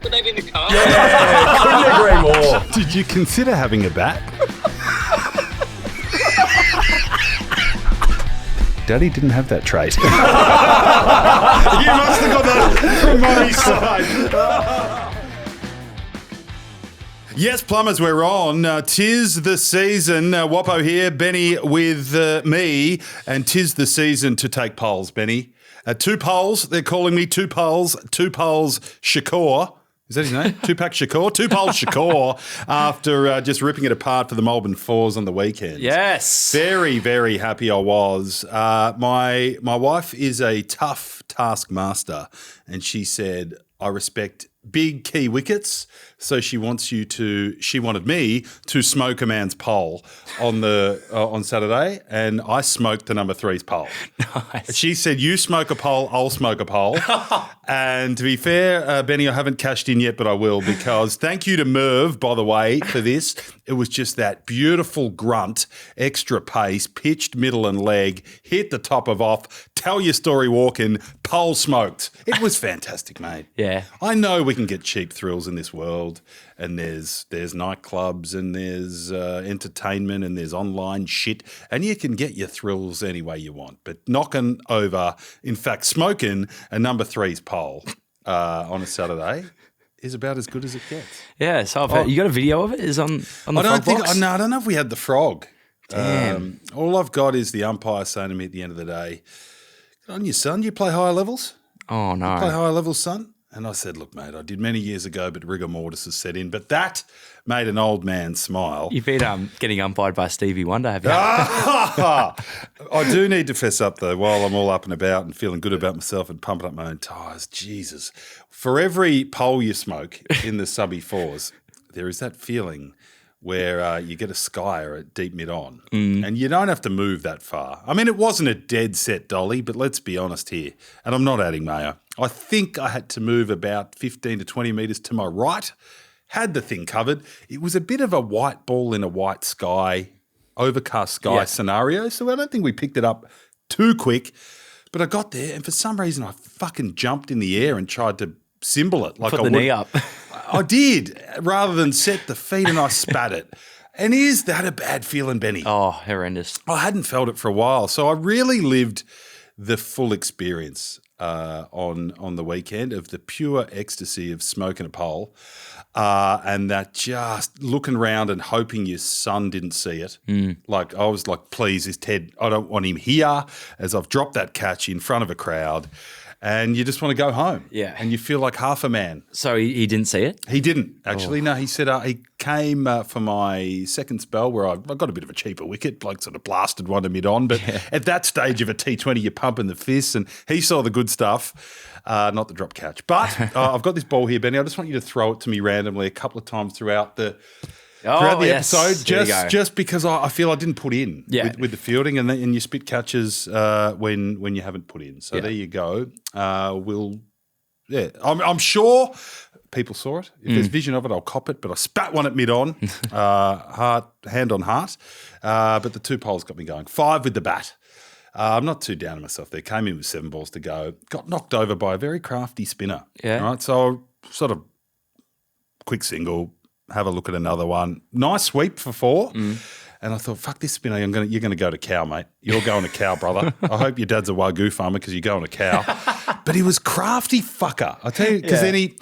put that in the car. Yeah, couldn't agree more. Did you consider having a bat? Daddy didn't have that trait. You must have got that from my side. Yes, Plumbers, we're on. Tis the season. Wappo here, Benny with me, and tis the season to take polls, Benny. Two polls, they're calling me two polls Shakur. Is that his name? Tupac Shakur? Two polls Shakur after just ripping it apart for the Melbourne Fours on the weekend. Yes. Very, very happy I was. My wife is a tough taskmaster, and she said, I respect big key wickets, so she wanted me to smoke a man's pole on Saturday, and I smoked the number 3's pole. Nice. She said, you smoke a pole, I'll smoke a pole. And to be fair, Benny, I haven't cashed in yet, but I will, because thank you to Merv, by the way, for this. It was just that beautiful grunt, extra pace, pitched middle and leg, hit the top of off, tell your story walking, pole smoked. It was fantastic, mate. Yeah. I know we can get cheap thrills in this world, and there's nightclubs and there's entertainment and there's online shit, and you can get your thrills any way you want. But knocking over, in fact, smoking a number 3's pole on a Saturday is about as good as it gets. Yeah, so I've heard, you got a video of it? Is on the frog box? No, I don't know if we had the frog. Damn. All I've got is the umpire saying to me at the end of the day, "Good on you, son. You play higher levels? Oh, no. Play higher levels, son?" And I said, look, mate, I did many years ago, but rigor mortis has set in. But that made an old man smile. You've been getting umpired by Stevie Wonder, have you? I do need to fess up, though, while I'm all up and about and feeling good about myself and pumping up my own tyres. Jesus. For every pole you smoke in the subby fours, there is that feeling where you get a skyer at deep mid-on and you don't have to move that far. I mean, it wasn't a dead set dolly, but let's be honest here, and I'm not adding mayo. I think I had to move about 15 to 20 metres to my right, had the thing covered. It was a bit of a white ball in a white sky, overcast sky scenario, so I don't think we picked it up too quick. But I got there, and for some reason I fucking jumped in the air and tried to symbol it. Put the knee up. I did, rather than set the feet, and I spat it. And is that a bad feeling, Benny? Oh, horrendous. I hadn't felt it for a while, so I really lived the full experience on the weekend of the pure ecstasy of smoking a pole and that just looking around and hoping your son didn't see it. Like I was like, please, is Ted, I don't want him here, as I've dropped that catch in front of a crowd. And you just want to go home. Yeah. And you feel like half a man. So he didn't see it? He didn't, actually. No, he said he came for my second spell where I got a bit of a cheaper wicket. Bloke sort of blasted one to mid-on. But at that stage of a T20, you're pumping the fists, and he saw the good stuff, not the drop catch. But I've got this ball here, Benny. I just want you to throw it to me randomly a couple of times throughout the episode, just because I feel I didn't put in with the fielding, and you spit catches when you haven't put in. So there you go. I'm sure people saw it. If there's vision of it, I'll cop it. But I spat one at mid-on, hand on heart. But the two poles got me going. 5 with the bat. I'm not too down on myself there. Came in with 7 balls to go. Got knocked over by a very crafty spinner. Yeah. Right. So sort of quick single. Have a look at another one. Nice sweep for 4. And I thought, fuck this spinner, you're going to go to cow, mate. You're going to cow, brother. I hope your dad's a Wagyu farmer because you're going to cow. But he was crafty fucker. I tell you, because then he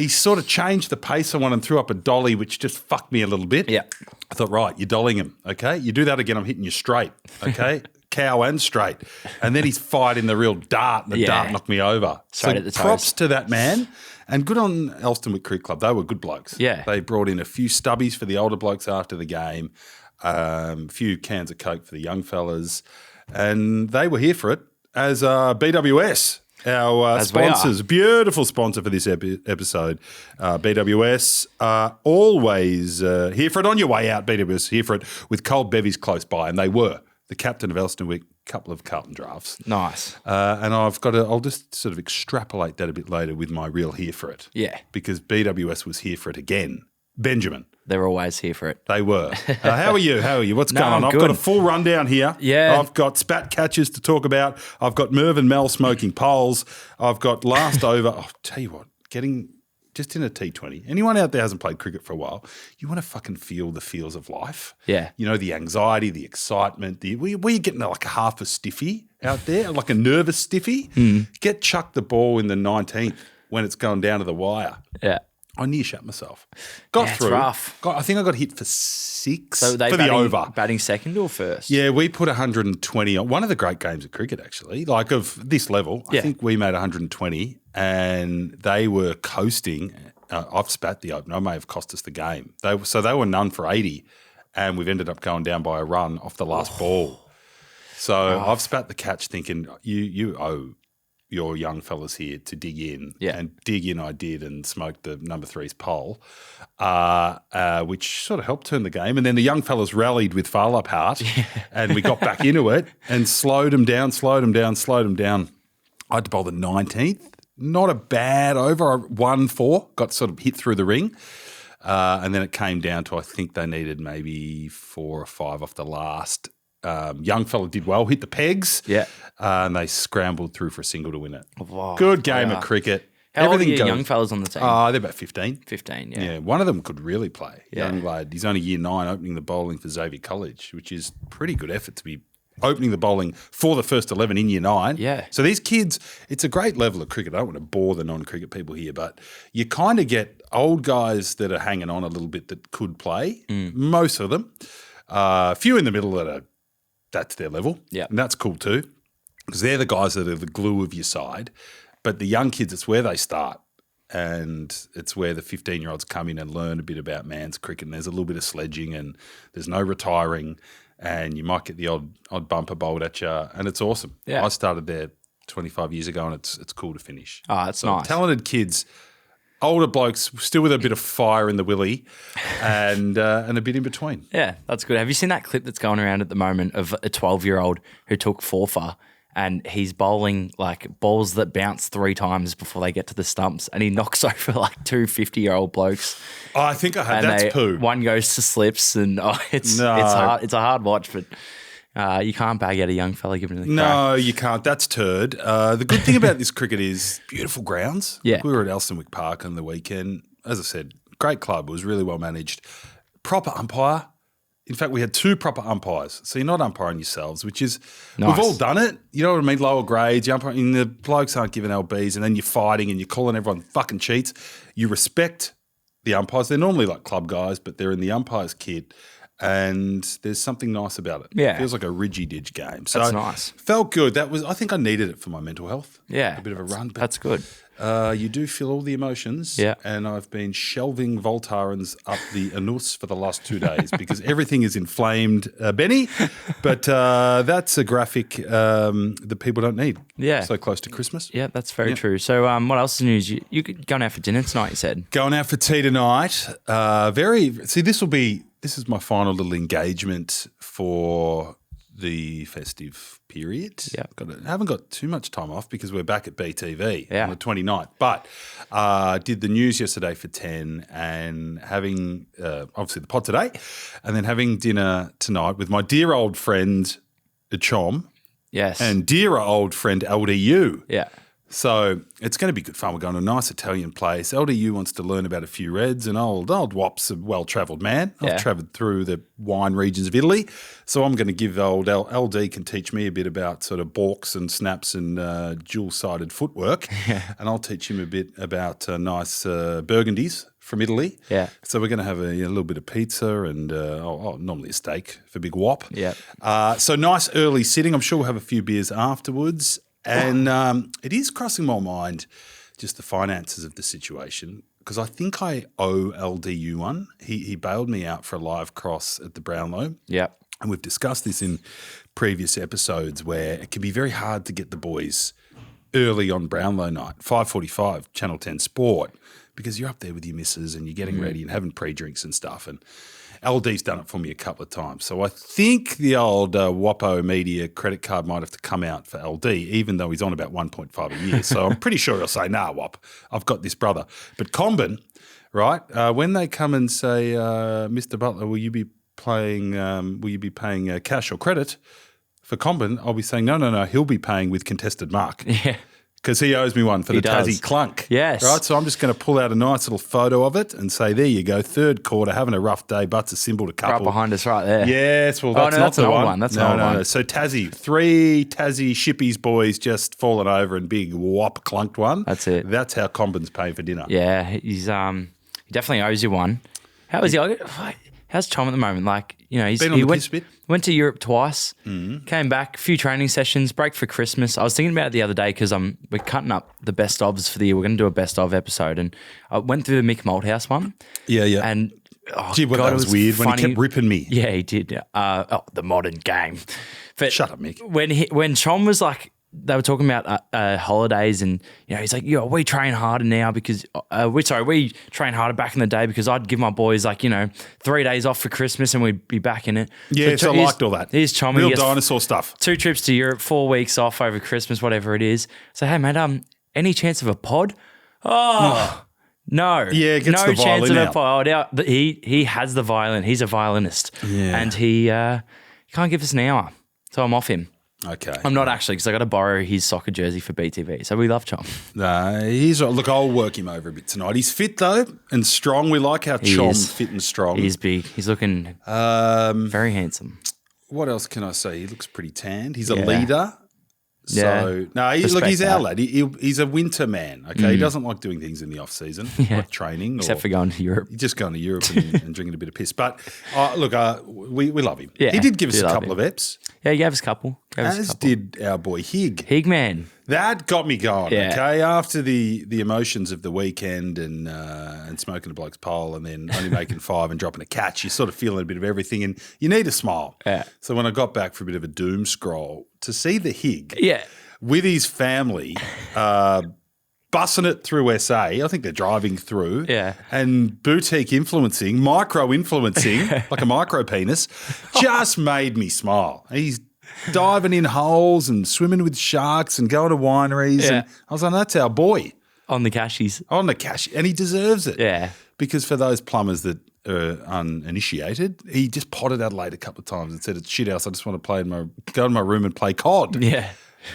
sort of changed the pace on one and threw up a dolly, which just fucked me a little bit. Yeah. I thought, right, you're dollying him, okay? You do that again, I'm hitting you straight, okay? Cow and straight. And then he's fired in the real dart, and the dart knocked me over. Straight at the toes. Props to that man. And good on Elstonwick Cricket Club. They were good blokes. Yeah. They brought in a few stubbies for the older blokes after the game, a few cans of Coke for the young fellas, and they were here for it, as BWS, our sponsors. Beautiful sponsor for this episode. BWS, always here for it. On your way out, BWS, here for it, with cold bevies close by, and they were. The captain of Elstonwick, couple of Carlton drafts. Nice. And I'll just sort of extrapolate that a bit later with my real here for it. Yeah. Because BWS was here for it again. Benjamin. They're always here for it. They were. How are you? What's going on? I've got a full rundown here. Yeah. I've got spat catches to talk about. I've got Merv and Mel smoking poles. I've got last over. I'll tell you what, getting just in a T20. Anyone out there hasn't played cricket for a while, you want to fucking feel the feels of life. Yeah. You know, the anxiety, the excitement, where you're getting like a half a stiffy out there, like a nervous stiffy. Get chucked the ball in the 19th when it's going down to the wire. Yeah. I near shut myself. Got Yeah, it's through. rough. I think I got hit for 6 So they for the over. batting second or first? Yeah, we put 120 on. One of the great games of cricket, actually, like of this level. I think we made 120 and they were coasting. I've spat the opener. I may have cost us the game. They were none for 80 and we've ended up going down by a run off the last ball. So I've spat the catch thinking you owe your young fellas here to dig in. Yeah. And dig in I did and smoked the number 3's pole, which sort of helped turn the game. And then the young fellas rallied with far up heart and we got back into it and slowed them down. I had to bowl the 19th. Not a bad over. I won 4, got sort of hit through the ring. And then it came down to I think they needed maybe 4 or 5 off the last. Young fella did well, hit the pegs, and they scrambled through for a single to win it. Wow. Good game of cricket. How old are your young fellas on the team? They're about 15. 15, yeah. Yeah, one of them could really play. Yeah. Young lad. He's only year 9 opening the bowling for Xavier College, which is pretty good effort to be opening the bowling for the first 11 in year 9. Yeah. So these kids, it's a great level of cricket. I don't want to bore the non-cricket people here, but you kind of get old guys that are hanging on a little bit that could play, most of them. A few in the middle that's their level. Yeah. And that's cool too because they're the guys that are the glue of your side. But the young kids, it's where they start and it's where the 15-year-olds come in and learn a bit about man's cricket and there's a little bit of sledging and there's no retiring and you might get the odd bumper bowled at you and it's awesome. Yeah. I started there 25 years ago and it's cool to finish. It's nice. Talented kids, older blokes, still with a bit of fire in the willy and a bit in between. Yeah, that's good. Have you seen that clip that's going around at the moment of a 12-year-old who took 4 for and he's bowling like balls that bounce 3 times before they get to the stumps and he knocks over like 2 50-year-old blokes. Oh, I think I had that's poo. One goes to slips and it's hard. It's a hard watch, but you can't bag out a young fella giving it a crack. No, you can't. That's turd. The good thing about this cricket is beautiful grounds. Yeah. Like we were at Elstonwick Park on the weekend. As I said, great club. It was really well managed. Proper umpire. In fact, we had 2 proper umpires. So you're not umpiring yourselves, which is, nice. We've all done it. You know what I mean? Lower grades, you umpire, and the blokes aren't giving LBs and then you're fighting and you're calling everyone fucking cheats. You respect the umpires. They're normally like club guys, but they're in the umpire's kit. And there's something nice about it. Yeah. It feels like a ridgy-dig game. So that's nice. Felt good. I think I needed it for my mental health. Yeah. A bit of a run. But that's good. You do feel all the emotions. Yeah. And I've been shelving Voltarens up the anus for the last 2 days because everything is inflamed, Benny. But that's a graphic that people don't need. Yeah. So close to Christmas. Yeah, that's very true. So what else is news? You going out for dinner tonight, you said? Going out for tea tonight. This is my final little engagement for the festive period. Yeah. I haven't got too much time off because we're back at BTV Yeah. on the 29th. But did the news yesterday for 10 and having obviously the pod today and then having dinner tonight with my dear old friend Chom Yes. and dear old friend LDU. yeah. So it's going to be good fun. We're going to a nice Italian place. LDU wants to learn about a few reds, and old Wop's a well-travelled man. Yeah. I've travelled through the wine regions of Italy, so I'm going to give old LD can teach me a bit about sort of balks and snaps and dual-sided footwork, and I'll teach him a bit about nice burgundies from Italy. Yeah. So we're going to have a little bit of pizza and normally a steak for Big Wop. Yeah. So nice early sitting. I'm sure we'll have a few beers afterwards. And it is crossing my mind just the finances of the situation because I think I owe LDU one. He bailed me out for a live cross at the Brownlow. Yeah. And we've discussed this in previous episodes where it can be very hard to get the boys early on Brownlow night, 5:45, Channel 10 Sport, because you're up there with your missus and you're getting ready and having pre-drinks and stuff. And LD's done it for me a couple of times. So I think the old Wappo Media credit card might have to come out for LD, even though he's on about 1.5 a year. So I'm pretty sure he'll say, nah, Wap, I've got this brother. But Combin, right, when they come and say, Mr. Butler, will you be paying cash or credit? For Combin, I'll be saying, no, he'll be paying with contested mark. Yeah. because he owes me one for the does. Tassie clunk. Yes. Right, so I'm just going to pull out a nice little photo of it and say, there you go, third quarter, having a rough day, Butts a symbol to couple. Right behind us, right there. Yes, well, that's that's not an the old one. one. That's an old one. So Tassie, 3 Tassie shippies boys just fallen over and big whop clunked one. That's it. That's how Combin's paying for dinner. Yeah, he definitely owes you one. How is he? How's Chom at the moment? Like, Been on the piss bit. went to Europe twice, came back, a few training sessions, break for Christmas. I was thinking about it the other day because we're cutting up the best ofs for the year. We're going to do a best of episode, and I went through the Mick Malthouse one. Yeah. And Gee, God, that it was weird funny. when he kept ripping me. Yeah, he did. The modern game. But Shut up, Mick. When Chom was like, they were talking about holidays, and he's like, we train harder now because we train harder back in the day because I'd give my boys 3 days off for Christmas and we'd be back in it. Yeah, so I liked all that. Here's Chom. Real dinosaur stuff. 2 trips to Europe, 4 weeks off over Christmas, whatever it is. So hey, mate, any chance of a pod? Oh. No. Yeah, gets no the chance violin of out. a pod. He has the violin. He's a violinist. Yeah. And he can't give us an hour. So I'm off him. Okay. I'm not actually, because I got to borrow his soccer jersey for BTV. So we love Chom. Look, I'll work him over a bit tonight. He's fit though and strong. We like how Chom's fit and strong. He's big. He's looking very handsome. What else can I say? He looks pretty tanned. He's a leader. Yeah. So no, he's Respect our that. lad. He's a winter man. Okay, he doesn't like doing things in the off season, like training, Except for going to Europe. just going to Europe and drinking a bit of piss. But we love him. Yeah, he did give us we a love couple him. of eps, Yeah, he gave us a couple. as did our boy Hig. Hig man. That got me going. Yeah. Okay, after the emotions of the weekend and smoking a bloke's pole and then only making 5 and dropping a catch, you're sort of feeling a bit of everything, and you need a smile. Yeah. So when I got back for a bit of a doom scroll, to see the Hig. Yeah. With his family, bussing it through SA. I think they're driving through. Yeah. And boutique influencing, micro-influencing, like a micro penis, just made me smile. He's diving in holes and swimming with sharks and going to wineries. Yeah. And I was like, that's our boy On the cashies. on the cash. And he deserves it. Yeah. Because for those plumbers that are uninitiated, he just potted Adelaide a couple of times and said, it's shit house. I just want to go in my room and play COD. Yeah.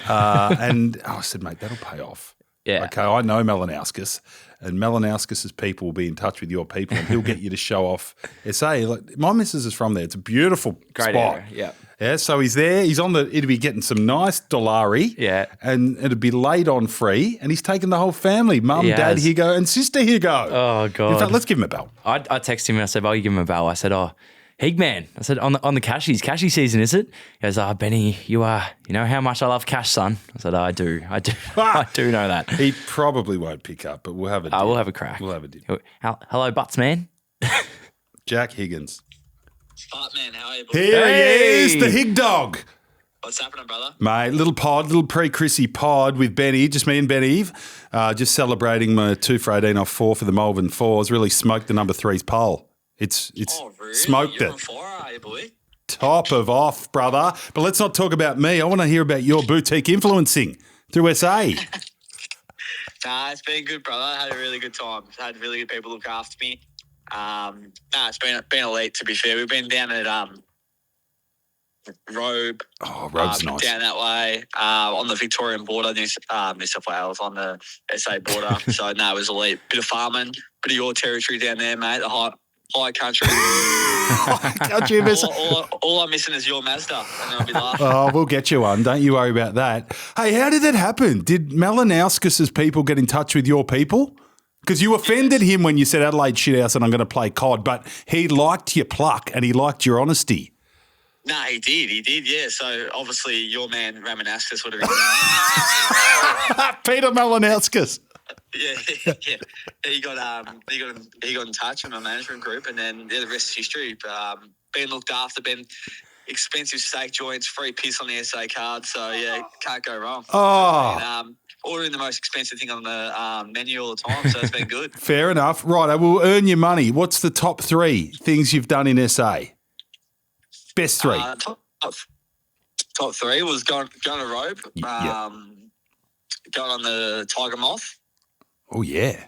And I said, mate, that'll pay off. Yeah. Okay, I know Melanauskas, and Melanauskas' people will be in touch with your people, and he'll get you to show off SA. Like, my missus is from there. It's a beautiful Great spot. area, yeah. Yeah, so he's there. He's on it'll be getting some nice dollari. Yeah. And it'll be laid on free, and he's taking the whole family, mum, He dad, has. Higgo, and sister Higgo. Oh, God. In fact, let's give him a bell. I texted him and I said, you give him a bell. I said, Higman. I said, on the cashies. Cashy season, is it? He goes, Benny, you know how much I love cash, son. I said, I do. I do know that. He probably won't pick up, but we'll have a We'll have a crack. We'll have a dip. Hello, Butts, man. Jack Higgins. Man, how are you? Here Hey! he is, the Hig dog. What's happening, brother? Mate, little pre-Chrissy pod with Benny, just me and Ben Eve, just celebrating my 2 for 18 off 4 for the Melbourne Fours. Really smoked the number 3's pole. It's Really? smoked You're it. on fire, are you, boy? Top of off, brother. But let's not talk about me. I want to hear about your boutique influencing through SA. Nah, it's been good, brother. I had a really good time. Had really good people look after me. It's been elite, to be fair. We've been down at Robe. Oh, Robe's nice. Down that way on the Victorian border, New South Wales, on the SA border. So, it was elite. Bit of farming, bit of your territory down there, mate. The high country. Country miss- all I'm missing is your Mazda, and then I'll be laughing. Oh, we'll get you one. Don't you worry about that. Hey, how did that happen? Did Melanauskas' people get in touch with your people? Because you offended him when you said Adelaide shithouse and I'm going to play COD, but he liked your pluck and he liked your honesty. Nah, he did, yeah. So obviously your man Ramanaskas would have been. Peter Melanauskas. Yeah. He got in touch with my management group, and then the rest is history. Being looked after, been expensive steak joints, free piss on the SA card. So yeah, can't go wrong. Oh. And, ordering the most expensive thing on the menu all the time, so it's been good. Fair enough. Right, I will earn your money. What's the top 3 things you've done in SA? Best 3. Top 3 was going to Robe, Yeah. going on the Tiger Moth. Oh, yeah.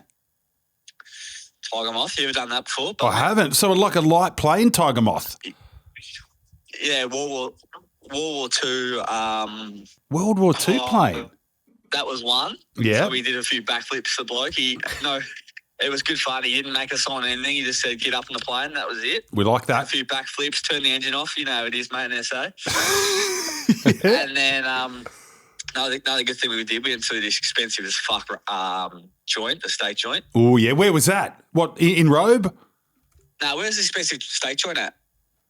Tiger Moth, you ever done that before? I haven't. So like a light plane Tiger Moth. Yeah, World War II. World War II Oh. plane. that was one. Yeah. So we did a few backflips. The bloke, it was good fun. He didn't make us sign anything. He just said, get up on the plane. That was it. We like A that. few backflips, turn the engine off. You know how it is, mate, in SA. Yeah. And then another good thing we did, we went to this expensive as fuck joint, a steak joint. Oh, yeah. Where was that? What, in Robe? No, where's the expensive steak joint at?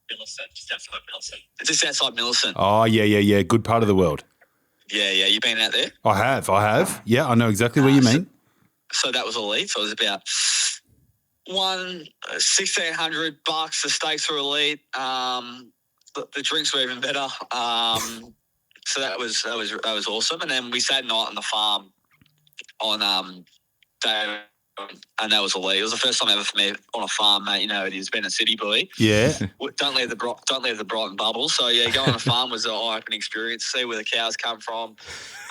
Millicent, just outside Millicent. It's just outside Millicent. Oh, yeah. Good part of the world. Yeah. You been out there? I have. Yeah, I know exactly what you mean. So that was elite. So it was about $1,600. The steaks were elite. The drinks were even better. So that was awesome. And then we stayed a night on the farm on day, and that was elite. It was the first time ever for me on a farm, mate. You know, it is being a city boy. Yeah. Don't leave the Brighton bubble. So yeah, going on a farm was an eye-opening experience. See where the cows come from.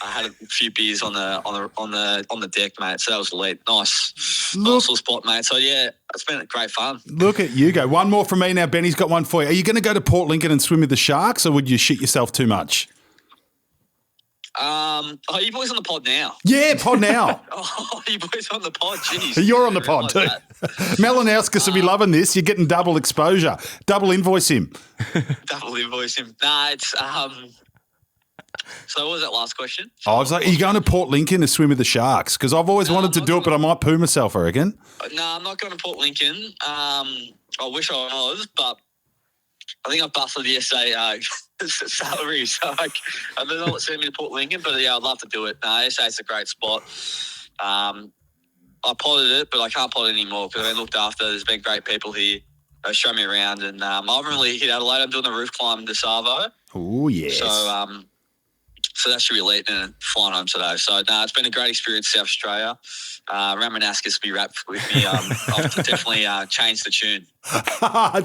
I had a few beers on the deck, mate. So that was elite. Nice little spot, mate. So yeah, it's been great fun. Look at you go. One more from me now. Benny's got one for you. Are you going to go to Port Lincoln and swim with the Sharks, or would you shit yourself too much? Are you boys on the pod now? Yeah, pod now. Oh, you boys on the pod? Jeez. You're on the pod too. Melanauskas will be loving this. You're getting double exposure. Double invoice him. Double invoice him. Nah, it's So what was that last question? I was like, are you going to Port Lincoln to swim with the Sharks? Because I've always wanted to do it, but I might poo myself, I reckon. No, I'm not going to Port Lincoln. I wish I was, but I think I busted the SA salary, so they're not sending me to Port Lincoln. But yeah, I'd love to do it. SA's a great spot. I potted it, but I can't pot it anymore because I've been looked after. There's been great people here. They show me around, and I haven't really hit Adelaide. I'm doing the roof climb to Savo. Oh yes. So that should be elite and flying home today. So, no, it's been a great experience, South Australia. Ramanaskas be wrapped with me. I've definitely changed the tune.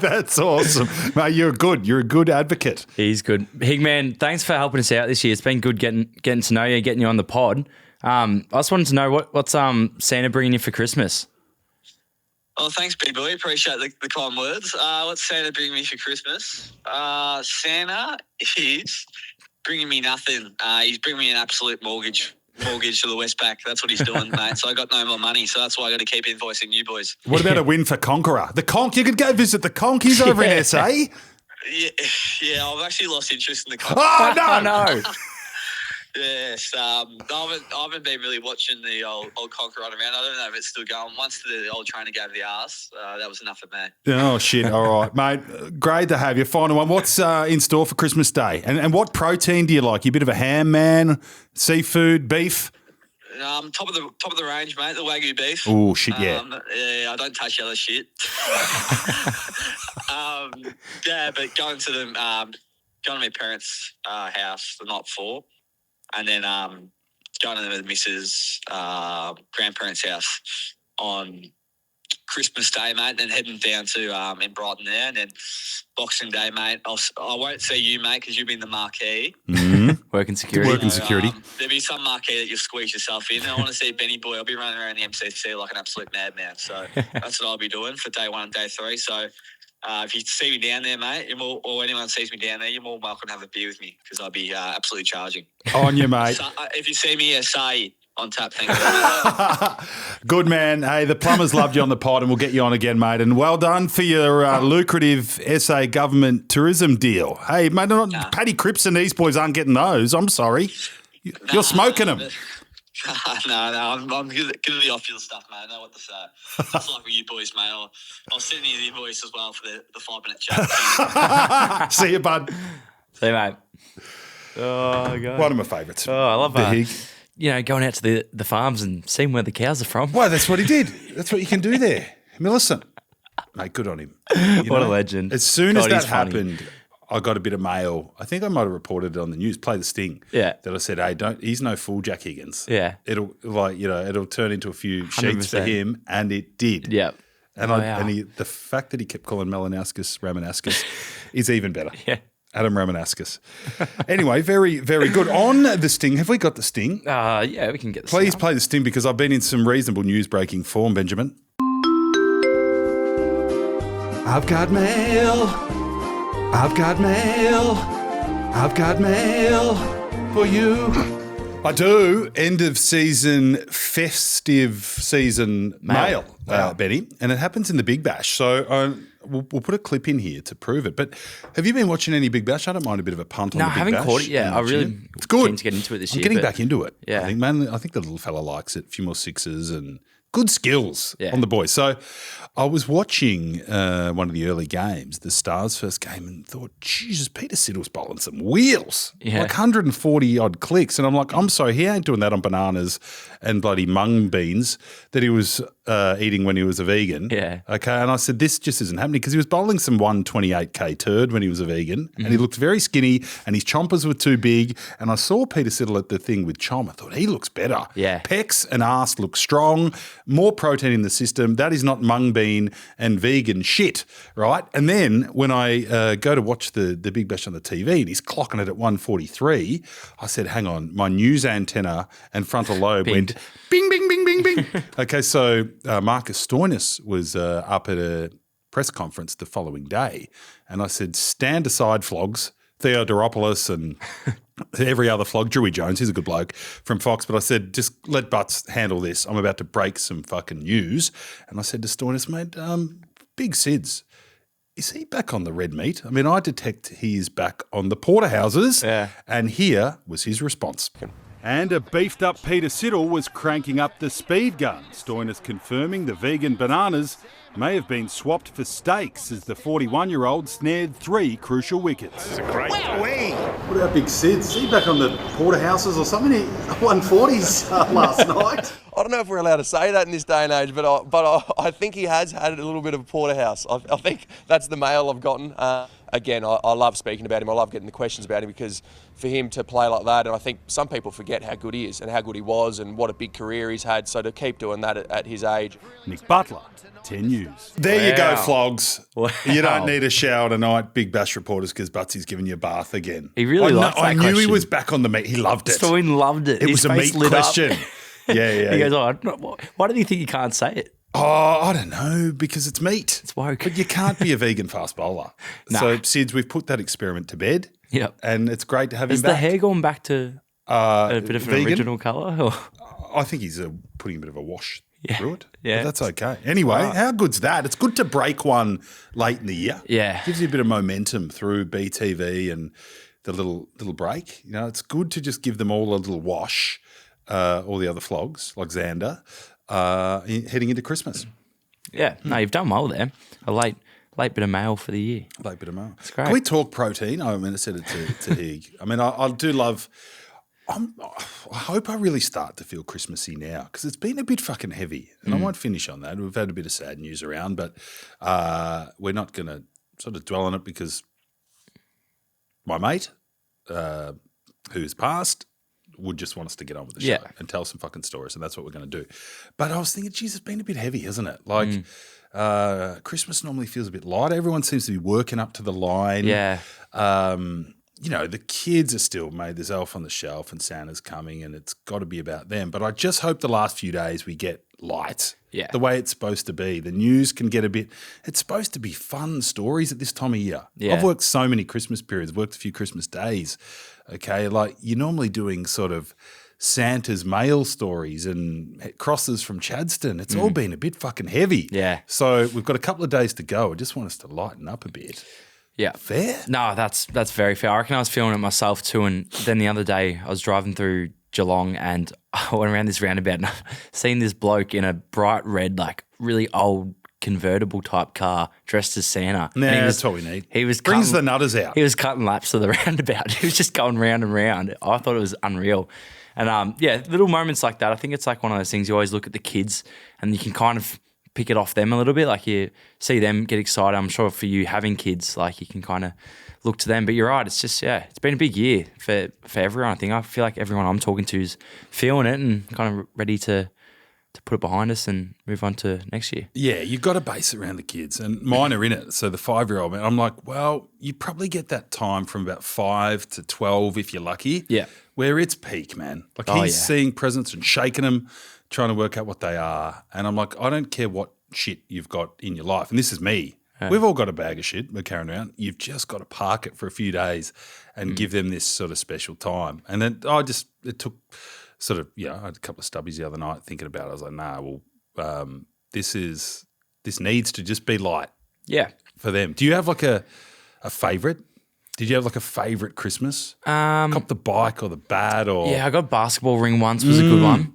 That's awesome. Mate, you're a good advocate. He's good. Higman, thanks for helping us out this year. It's been good getting to know you, getting you on the pod. I just wanted to know what's Santa bringing you for Christmas? Oh, thanks, B-Boy. Appreciate the kind words. What's Santa bringing me for Christmas? Santa is bringing me nothing. He's bringing me an absolute mortgage to the Westpac. That's what he's doing, mate. So I got no more money. So that's why I got to keep invoicing you boys. What about a win for Conqueror? The Conk, you could go visit the Conk. He's over in SA. Yeah, I've actually lost interest in the Conk. Oh, no. Yes, I haven't been really watching the old Conqueror run around. I don't know if it's still going. Once the old trainer gave the arse, that was enough for me. Oh, shit. All right, mate. Great to have you. Final one. What's in store for Christmas Day? And what protein do you like? You a bit of a ham man, seafood, beef? Top of the range, mate. The Wagyu beef. Oh, shit, yeah. Yeah, I don't touch the other shit. Yeah, but going to my parents' house the night before. And then going to the missus' grandparents' house on Christmas Day, mate, and then heading down to in Brighton there. And then Boxing Day, mate, I won't see you, mate, because you've been the marquee. Mm-hmm. Working security. Security. There'll be some marquee that you'll squeeze yourself in. I want to see Benny Boy. I'll be running around the MCC like an absolute madman. So that's what I'll be doing for day 1 and day 3. So if you see me down there, mate, or anyone sees me down there, you're more welcome to have a beer with me because I'll be absolutely charging. On you, mate. So, if you see me, say on tap. Thank you. Good man. Hey, the Plumbers loved you on the pod and we'll get you on again, mate. And well done for your lucrative SA government tourism deal. Hey, mate, Paddy Cripps and these boys aren't getting those. I'm sorry. You're smoking them. No, I'm good at the off-field stuff, mate. I know what to say. Just like with you boys, mate. I'll send you the invoice as well for the 5-minute chat. See you, bud. See you, mate. Oh, God. One of my favourites. Oh, I love the that. Hig. You know, going out to the farms and seeing where the cows are from. Well, that's what he did. That's what you can do there. Millicent. Mate, good on him. What a legend. As soon as God, that he's funny. happened, I got a bit of mail. I think I might have reported it on the news. Play the sting. Yeah. That I said, hey, he's no fool, Jack Higgins. Yeah. It'll turn into a few sheets for 100%. him, and it did. Yeah. And the fact that he kept calling Melanauskas Ramanaskas is even better. Yeah. Adam Ramanaskas. Anyway, very, very good. On the sting, have we got the sting? Yeah, we can get this. Please play the sting because I've been in some reasonable news-breaking form, Benjamin. I've got mail. I've got mail. I've got mail for you. I do. End of season, festive season mail, Benny. And it happens in the Big Bash. So we'll put a clip in here to prove it. But have you been watching any Big Bash? I don't mind a bit of a punt on the Big Bash. No, I haven't caught it yet. I really it's good. Keen to get into it this year. I'm getting back into it. Yeah. I think the little fella likes it. A few more sixes and good skills on the boys. So I was watching one of the early games, the Stars' first game, and thought, Jesus, Peter Siddle's bowling some wheels. Yeah. Like 140 odd clicks. And I'm like, I'm sorry, he ain't doing that on bananas and bloody mung beans that he was eating when he was a vegan. Yeah. Okay. And I said, this just isn't happening because he was bowling some 128k turd when he was a vegan and he looked very skinny and his chompers were too big. And I saw Peter Siddle at the thing with Chom. I thought, he looks better. Yeah. Pecs and arse look strong, more protein in the system. That is not mung bean and vegan shit, right? And then when I go to watch the Big Bash on the TV and he's clocking it at 143, I said, hang on, my news antenna and frontal lobe went bing, bing, bing, bing, bing. Okay, so Marcus Stoinis was up at a press conference the following day and I said, stand aside, flogs, Theodoropoulos and every other flog, Drewy Jones, he's a good bloke from Fox, but I said, just let Butts handle this. I'm about to break some fucking news. And I said to Stoinis, mate, Big Sids, is he back on the red meat? I mean, I detect he is back on the porterhouses. Yeah. And here was his response. And a beefed up Peter Siddle was cranking up the speed gun. Stoinis confirming the vegan bananas may have been swapped for steaks as the 41-year-old snared 3 crucial wickets. What about Big Sid? Is he back on the porterhouses or something? 140s last night. I don't know if we're allowed to say that in this day and age, but I think he has had a little bit of a porterhouse. I think that's the mail I've gotten. Again, I love speaking about him. I love getting the questions about him because for him to play like that, and I think some people forget how good he is and how good he was and what a big career he's had. So to keep doing that at his age. Nick Butler, 10 News. There you go, flogs. Wow. You don't need a shower tonight, Big Bash reporters, because Butsy's giving you a bath again. He really liked that I knew he question. was back on the meat. He loved it. Stoin loved it. It His was a face meat lit up. question. Yeah. He goes, why do you think you can't say it? Oh, I don't know, because it's meat. It's woke. But you can't be a vegan fast bowler. Nah. So, Sids, we've put that experiment to bed. Yep. And it's great to have Has him the back. hair gone back to a bit of an vegan? original colour? I think he's putting a bit of a wash through it. Yeah. But that's okay. Anyway, how good's that? It's good to break one late in the year. Yeah. Gives you a bit of momentum through BTV and the little break. You know, it's good to just give them all a little wash, all the other flogs, like Xander, heading into Christmas. Yeah. No, you've done well there. A late bit of mail for the year. Late bit of mail. It's great. Can we talk protein? I mean, I said it to Hig. I mean, I do love. I hope I really start to feel Christmassy now because it's been a bit fucking heavy, and I won't finish on that. We've had a bit of sad news around, but we're not going to sort of dwell on it because my mate, who's passed, would just want us to get on with the show and tell some fucking stories, and that's what we're going to do. But I was thinking, geez, it's been a bit heavy, hasn't it? Like Christmas normally feels a bit light. Everyone seems to be working up to the line. Yeah. You know, the kids are still made. There's Elf on the Shelf and Santa's coming, and it's got to be about them. But I just hope the last few days we get light. Yeah. The way it's supposed to be. The news can get a bit – it's supposed to be fun stories at this time of year. Yeah. I've worked so many Christmas periods, worked a few Christmas days, okay? Like you're normally doing sort of Santa's mail stories and crosses from Chadston. It's all been a bit fucking heavy. Yeah. So we've got a couple of days to go. I just want us to lighten up a bit. Yeah. Fair? No, that's very fair. I reckon I was feeling it myself too. And then the other day I was driving through Geelong and I went around this roundabout and I seen this bloke in a bright red, like really old convertible type car dressed as Santa. Nah, And that's what we need. He was Brings cutting- the nutters out. He was cutting laps of the roundabout. He was just going round and round. I thought it was unreal. And little moments like that. I think it's like one of those things you always look at the kids and you can kind of pick it off them a little bit. Like you see them get excited. I'm sure for you having kids, like you can kind of look to them. But you're right. It's just, it's been a big year for everyone. I think I feel like everyone I'm talking to is feeling it and kind of ready to put it behind us and move on to next year. Yeah, you've got to base it around the kids. And mine are in it. So the 5-year-old, man, I'm like, well, you probably get that time from about 5 to 12 if you're lucky. Yeah. Where it's peak, man. Like he's seeing presents and shaking them, trying to work out what they are. And I'm like, I don't care what shit you've got in your life. And this is me. We've all got a bag of shit we're carrying around. You've just got to park it for a few days and give them this sort of special time. And then it took sort of, I had a couple of stubbies the other night thinking about it. I was like, nah, well, this needs to just be light for them. Do you have like a favourite? Did you have like a favourite Christmas? Cop the bike or the bat or? Yeah, I got a basketball ring once. Was a good one.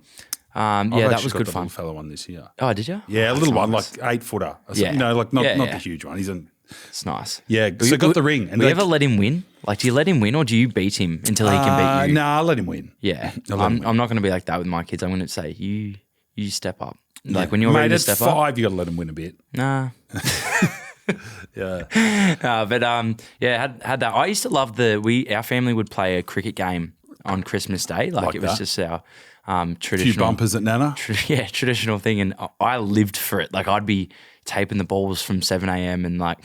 That was good the fun. little fella one this year. Oh, did you? Yeah, a little one, like nice. 8-footer. Yeah. Not the huge one. It's nice. Yeah, so got the ring. And do you ever let him win? Like, do you let him win or do you beat him until he can beat you? Nah, I'll let him win. Yeah. I'll let him win. I'm not going to be like that with my kids. I'm going to say, you step up. Like, when you're Mate, ready to at step 5, up. you got to let him win a bit. Nah. Yeah. Had that. I used to love our family would play a cricket game on Christmas Day. Like it was that. just our traditional. A few bumpers at Nana. Traditional thing. And I lived for it. Like I'd be taping the balls from 7 a.m. and like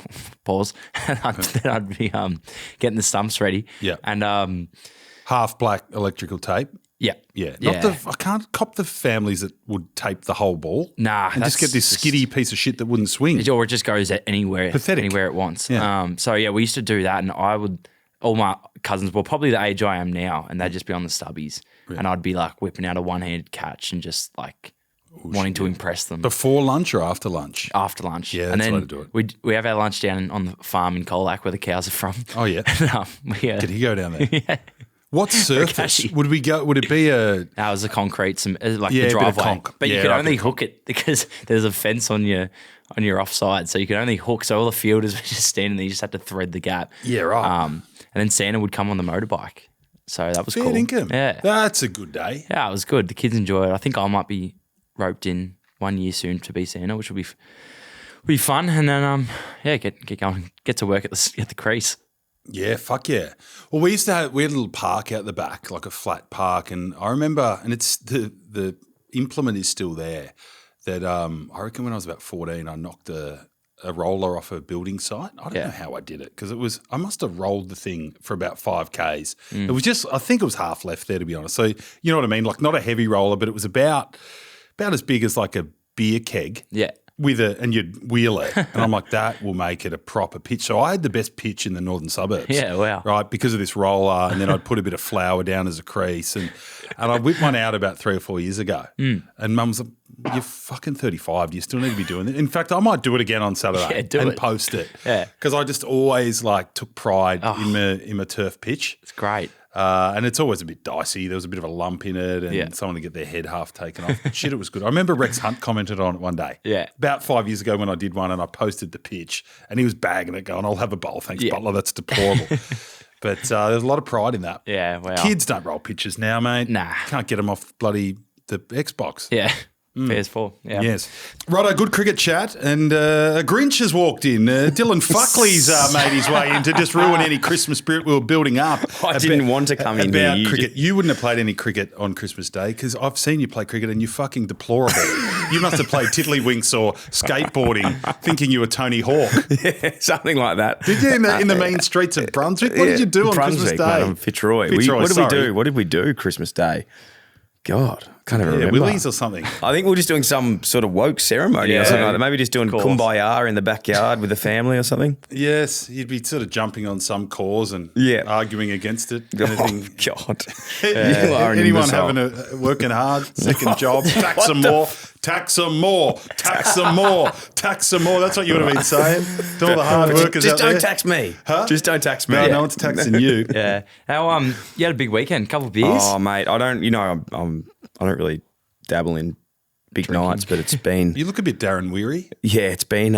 balls. And then I'd be getting the stumps ready. Yeah. And Half black electrical tape. yeah. Yeah. Yeah. I can't cop the families that would tape the whole ball. Nah, And just get this skiddy piece of shit that wouldn't swing. Or it just goes anywhere, Pathetic. anywhere it wants. Yeah. We used to do that, and all my cousins were probably the age I am now, and they'd just be on the stubbies, and I'd be like whipping out a one-handed catch and just like wanting to impress them. Before lunch or after lunch? After lunch. Yeah, and that's then the way to do it. we have our lunch down on the farm in Colac where the cows are from. Oh, yeah. And, Did he go down there? Yeah. What surface? Rakashi. Would it be a... That was the concrete, like Yeah, the a bit of driveway. conk. But you Yeah, could right, only bit of hook it because there's a fence on your offside. So you could only hook. So all the fielders were just standing there. You just had to thread the gap. Yeah, right. And then Santa would come on the motorbike. So that was Fair cool. income. Yeah. That's a good day. Yeah, it was good. The kids enjoy it. I think I might be roped in 1 year soon to be Santa, which will be fun. And then get going, get to work at the crease. Yeah, fuck yeah. Well, we had a little park out the back, like a flat park, and I remember, and it's the implement is still there. That I reckon when I was about 14, I knocked a roller off a building site. I don't know how I did it because I must have rolled the thing for about 5 Ks. It was just, I think it was half left there to be honest. So you know what I mean? Like not a heavy roller, but it was about as big as like a beer keg. Yeah. And you'd wheel it. And I'm like, that will make it a proper pitch. So I had the best pitch in the northern suburbs. Yeah, wow. Right, because of this roller. And then I'd put a bit of flour down as a crease. And I whipped one out about 3 or 4 years ago. And Mum was like, you're fucking 35. Do you still need to be doing it? In fact, I might do it again on Saturday and post it. Yeah. Because I just always like took pride in my turf pitch. It's great. And it's always a bit dicey. There was a bit of a lump in it and someone to get their head half taken off. But shit, it was good. I remember Rex Hunt commented on it one day. Yeah. About 5 years ago when I did one and I posted the pitch and he was bagging it going, I'll have a bowl. Thanks, Butler. That's deplorable. But there's a lot of pride in that. Yeah, wow. Kids don't roll pitches now, mate. Nah. Can't get them off bloody the Xbox. Yeah. PS4. Yeah. Yes. Righto, good cricket chat. And a Grinch has walked in. Dylan Fuckley's made his way in to just ruin any Christmas spirit we were building up. I didn't want to come in about here. cricket. You wouldn't have played any cricket on Christmas Day because I've seen you play cricket and you're fucking deplorable. You must have played tiddlywinks or skateboarding thinking you were Tony Hawk. Yeah, something like that. Did you in the main streets of Brunswick? What did you do on Brunswick, Christmas Day? Mate, on Fitzroy. Fitzroy, What did we sorry. do? What did we do Christmas Day? God, can't even remember. Willies or something. I think we were just doing some sort of woke ceremony or something like that. Maybe just doing kumbaya in the backyard with the family or something. Yes, you'd be sort of jumping on some cause and arguing against it. Oh, God. Yeah. are an Anyone imbecile. having working hard, second job, tax some more, tax some more, tax some more, tax some more. That's what you would have been saying to all the hard workers Just out there. don't tax me. Huh? Just don't tax me. No, no one's taxing you. Yeah. How you had a big weekend, couple of beers. Oh, mate, I don't. I don't really dabble in big nights, but it's been You look a bit Darren Weary. it's been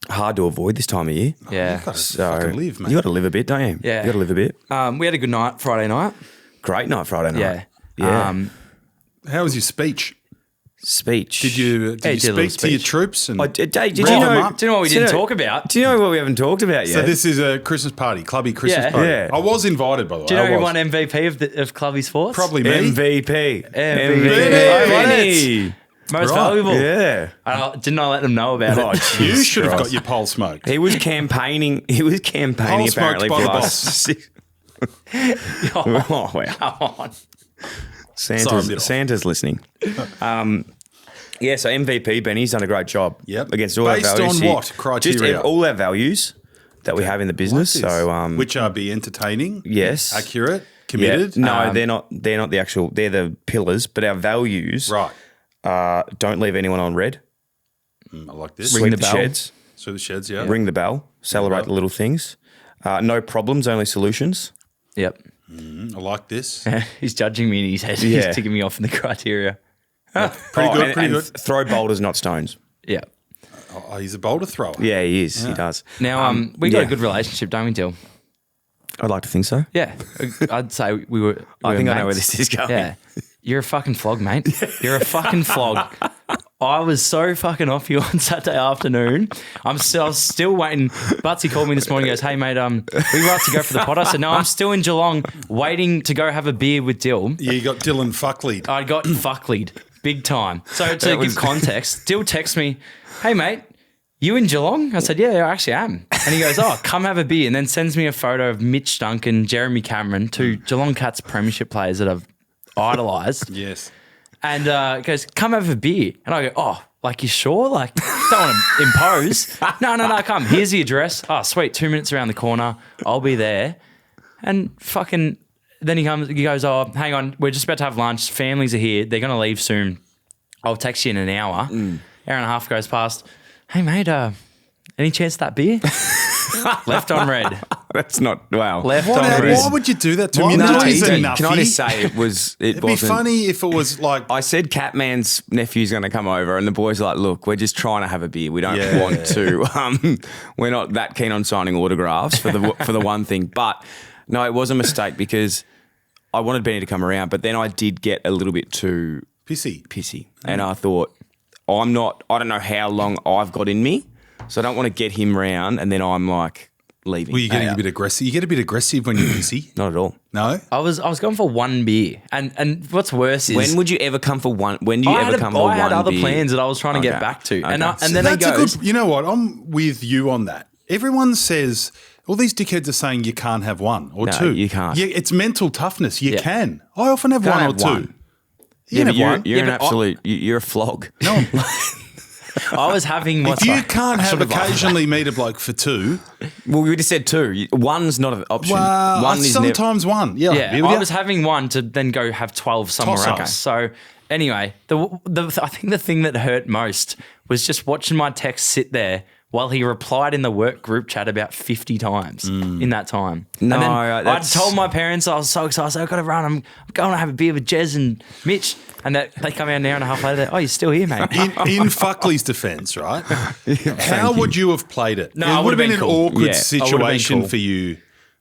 hard to avoid this time of year. Yeah. You've got to So fucking live, mate. you got to live a bit, don't you? Yeah. you got to live a bit. We had a good night Friday night. Great night Friday Yeah. night. Yeah. How was your speech? Speech. Did you Yeah, you did a little speak to your speech. troops? And Dave, did Rev you them know? up? Do you know what we didn't talk about? Do you know what we haven't talked about yet? So this is a Christmas party, clubby Christmas Yeah. party. Yeah. I was invited, by the way. Do you know I who was. won MVP of Clubby Sports? Probably me. MVP. MVP. Most Right. valuable. Yeah. Didn't I let them know about Oh, it? You Jesus should have got Christ. your poll smoked. He was campaigning. Pole smoked apparently by for the the boss. last 6. Oh wow. Come on. Sorry, I'm a bit off. Santa's listening. Yeah, so MVP, Benny's done a great job. Yep. Against all Based our values. on what criteria? Just all our values that we have in the business. Like this. So, which are be entertaining, yes, accurate, committed. Yeah. No, they're not. They're not the actual. They're the pillars. But our values, Right. Don't leave anyone on red. I like this. Sweep the sheds. So the sheds, yeah. Ring the bell. Celebrate the little things. No problems, only solutions. Yep. I like this. He's judging me in his head. Yeah. He's ticking me off in the criteria. Pretty good, pretty good. Throw boulders, not stones. Yeah. Oh, he's a boulder thrower. Yeah, he is. He does. Now, we got a good relationship, don't we, Dill? I'd like to think so. Yeah. I'd say we were. I think I mates. know where this is going. Yeah. You're a fucking flog, mate. You're a fucking flog. I was so fucking off you on Saturday afternoon. I was still waiting. Buttsy called me this morning. He goes, "Hey mate, we right to go for the pod?" I said, "No, I'm still in Geelong, waiting to go have a beer with Dill." Yeah, you got Dylan Fucklead. I got fucklead big time. So to give context, Dill texts me, "Hey mate, you in Geelong?" I said, "Yeah, I actually am." And he goes, "Oh, come have a beer," and then sends me a photo of Mitch Duncan, Jeremy Cameron, two Geelong Cats premiership players that I've idolised. Yes. And goes, "Come have a beer." And I go, "Oh, like you sure? Like, don't want to impose." No, come. Here's the address. Oh, sweet. 2 minutes around the corner. I'll be there. And fucking, then he goes, "Oh, hang on. We're just about to have lunch. Families are here. They're going to leave soon. I'll text you in an hour." Hour and a half goes past. "Hey, mate, any chance of that beer?" Left on red. That's not, wow. Left on red. Why would you do that to Well, me? no, He's a can nuffy. I just say it was, It'd be wasn't. funny if it was like, I said Catman's nephew's going to come over and the boys are like, "Look, we're just trying to have a beer. We don't Yeah. want to, we're not that keen on signing autographs for the one thing." But no, it was a mistake because I wanted Benny to come around, but then I did get a little bit too pissy. and I thought, I don't know how long I've got in me, so I don't want to get him round and then I'm like leaving. Well, you're getting a bit aggressive. You get a bit aggressive when you're pissy. Not at all. No? I was going for one beer. And what's worse is... When would you ever come for one? When do you ever come for one I had other beer? plans that I was trying to get Okay. back to. Okay. And then he That's goes... a good, you know what? I'm with you on that. Everyone says, all these dickheads are saying you can't have one or No, two. you can't. Yeah, it's mental toughness. You Yeah. can. I often have Can't one have or two. one. You Yeah, can but have one. you're an Yeah, but absolute, you're a flog. No, I was having... if you can't have should've laughed. occasionally meet a bloke for two, Well, we just said two. One's not an option. well, one is sometimes one. Yeah, Yeah, here we I go. was having one to then go have 12 somewhere Toss else. us. So anyway, I think the thing that hurt most was just watching my text sit there while he replied in the work group chat about 50 times in that time. No, and then I that's- told my parents I was so excited. I said, "I've got to run. I'm going to have a beer with Jez and Mitch." And they come out an hour and a half later. "Oh, you're still here, mate." in Fuckley's defence, right? How would you have played it? No, it I would have been would've an been cool. awkward Yeah, I would've been situation cool. for you.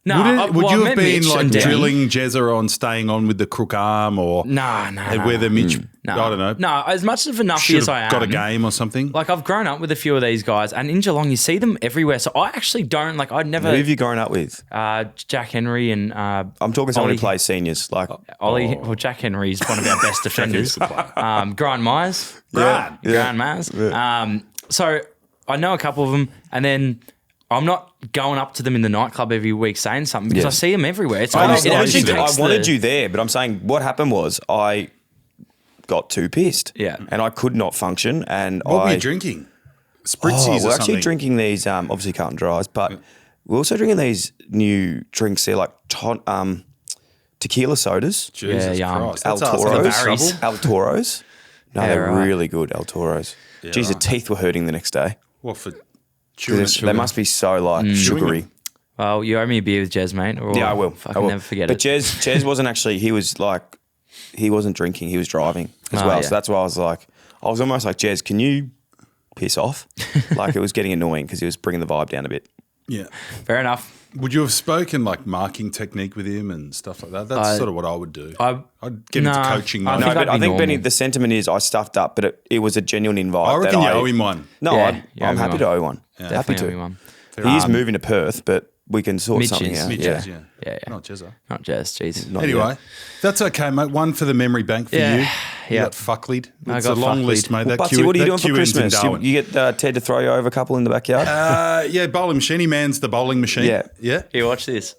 No, would I you have met been Mitch like and Danny. drilling Jezza on staying on with the crook arm or No. whether Mitch, No. I don't know, No, as much of a nuffy should as I have am. got a game or something? Like, I've grown up with a few of these guys, and in Geelong, you see them everywhere. So I actually don't, like, I'd never... Who have you grown up with? Jack Henry and... I'm talking someone Ollie- who plays seniors. Like, Ollie, well, Jack Henry is one of our best defenders. Grant Myers. Grant. Grant Myers. So I know a couple of them, and then I'm not going up to them in the nightclub every week saying something because I see them everywhere. It's I it actually takes wanted the- you there, but I'm saying what happened was I got too pissed. Yeah. And I could not function. And What were you drinking? Spritzies or we're something? actually drinking these, obviously Carlton Dries, but we're also drinking these new drinks. They're like tequila sodas. Jesus Yeah, Christ. El That's asking Toros. for trouble. El Toros. No, Yeah, they're right. really good, El Toros. Geez, the teeth were hurting the next day. What for chewing it? They must be so like sugary. Well, you owe me a beer with Jez, mate. Or Yeah, I will. Fucking I will. never forget but it. Jez wasn't actually, he wasn't drinking, he was driving as Oh, well. yeah. So that's why I was almost like, Jez, can you piss off? Like it was getting annoying because he was bringing the vibe down a bit. Yeah. Fair enough. Would you have spoken like marking technique with him and stuff like that? That's sort of what I would do. I'd get into Nah, coaching. I mode. think No, but that'd I be think Benny, normal. the sentiment is I stuffed up, but it was a genuine invite. I reckon you that owe him one. No, Yeah, you owe I'm me happy one. to owe one. Happy Definitely to. owe me one. He is moving to Perth, but we can sort Mitch something is. out. Mitch Yeah. is, yeah. Yeah. Not Jezza. Not Jez, jeez. Not Anyway, yet. that's okay, mate. One for the memory bank for Yeah, you. You yeah. got fucklead. I It's got a long fucklead. list, mate. That Buttsy, queue, what are you that doing for queue ends in Christmas? Darwin. You get Ted to throw you over a couple in the backyard? Yeah, bowling machine. He mans the bowling machine. Yeah. Yeah. Here, watch this.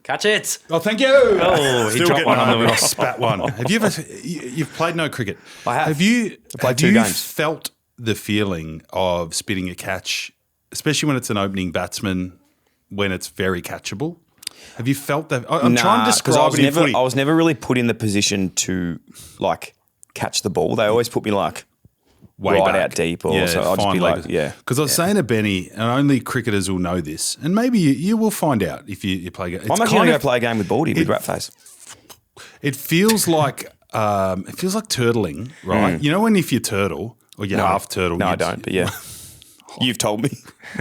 Catch it. Oh, thank you. Oh, he Still dropped getting one on the over it. wheel. I spat one. Have you ever? You've played no cricket. I have. Have you? played have 2 you games. felt the feeling of spitting a catch, especially when it's an opening batsman, when it's very catchable? Have you felt that? I'm trying to describe I was it in never, footy. I was never really put in the position to like catch the ball. They always put me like Way right back. out deep, or so I'll just fine be like, leggers. yeah. Because I was saying to Benny, and only cricketers will know this, and maybe you will find out if you play. It's I'm actually going to go play a game with Baldy with Ratface. It feels like turtling, right? You know when if you turtle or you half turtle. No, I you'd- don't. But yeah, you've told me.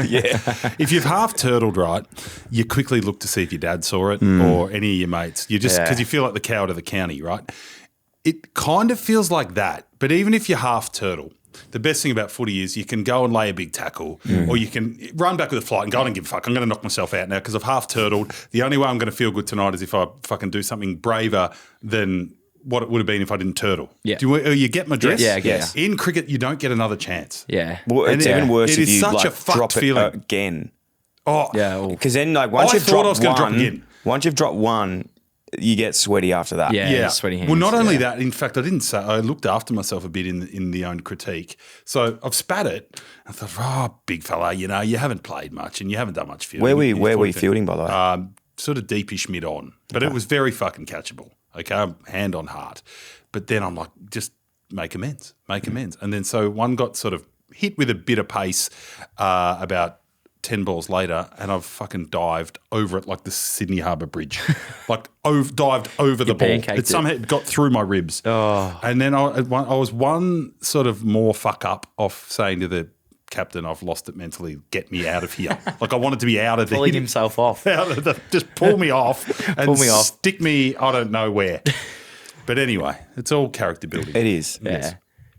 Yeah, If you've half turtled, right, you quickly look to see if your dad saw it or any of your mates. You just because you feel like the coward of the county, right? It kind of feels like that. But even if you half turtle, the best thing about footy is you can go and lay a big tackle or you can run back with a flight and go, I don't give a fuck. I'm going to knock myself out now because I've half turtled. The only way I'm going to feel good tonight is if I fucking do something braver than what it would have been if I didn't turtle. Yeah. You get my drift? Yeah, I get In cricket, you don't get another chance. Yeah. well, it's And even worse it if is you such like a fucked drop it feeling. again. Oh, Yeah. well, Because then, like, once I you've thought I dropped was gonna drop one, again. once you've dropped one, you get sweaty after that. Yeah. Sweaty hands. Well, not only yeah. that, in fact, I didn't say, I looked after myself a bit in the own critique. So I've spat it. I thought, big fella, you haven't played much and you haven't done much fielding. Where were you fielding, by the way? Sort of deepish mid on, but it was very fucking catchable. Okay, hand on heart. But then I'm like, just make amends. And then so one got sort of hit with a bit of pace about 10 balls later, and I've fucking dived over it like the Sydney Harbour Bridge. Dived over the ball. pancaked It somehow got through my ribs. Oh. And then I was one sort of more fuck up off saying to the captain, I've lost it mentally, get me out of here. Like I wanted to be out of Pulling there. himself off. Just pull me off and Pull me off. stick me, I don't know where. But anyway, it's all character building. It is. Yeah.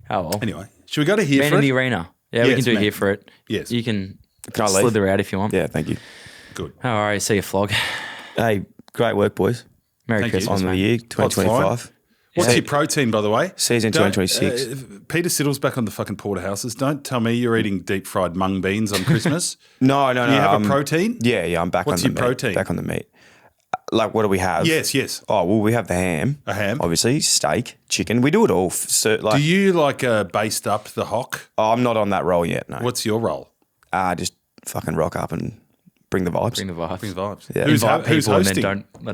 Oh, well. Anyway, should we go to here Man for in the it? arena. Yeah, we Yes, can do man. here for it. Yes. You can Can I leave? slither out if you want. Yeah, thank you. Good. All right, see you, flog. Hey, great work, boys. Merry Thank you. Christmas, On the mate. year Pod's fine. 2025. What's Yeah. your protein, by the way? Season Don't- 2026. Peter Siddle's back on the fucking porterhouses. Don't tell me you're eating deep fried mung beans on Christmas. No. Do you have a protein? Yeah, I'm back What's on the your protein? meat. Back on the meat. Like, what do we have? Yes. Oh, well, we have the ham. A ham. Obviously, steak, chicken. We do it all. So, like, Do you based up the hock? I'm not on that roll yet, no. What's your role? Just fucking rock up and bring the vibes. Bring the vibes. Bring vibes. Yeah. Who's Invite who's people and hosting? then don't let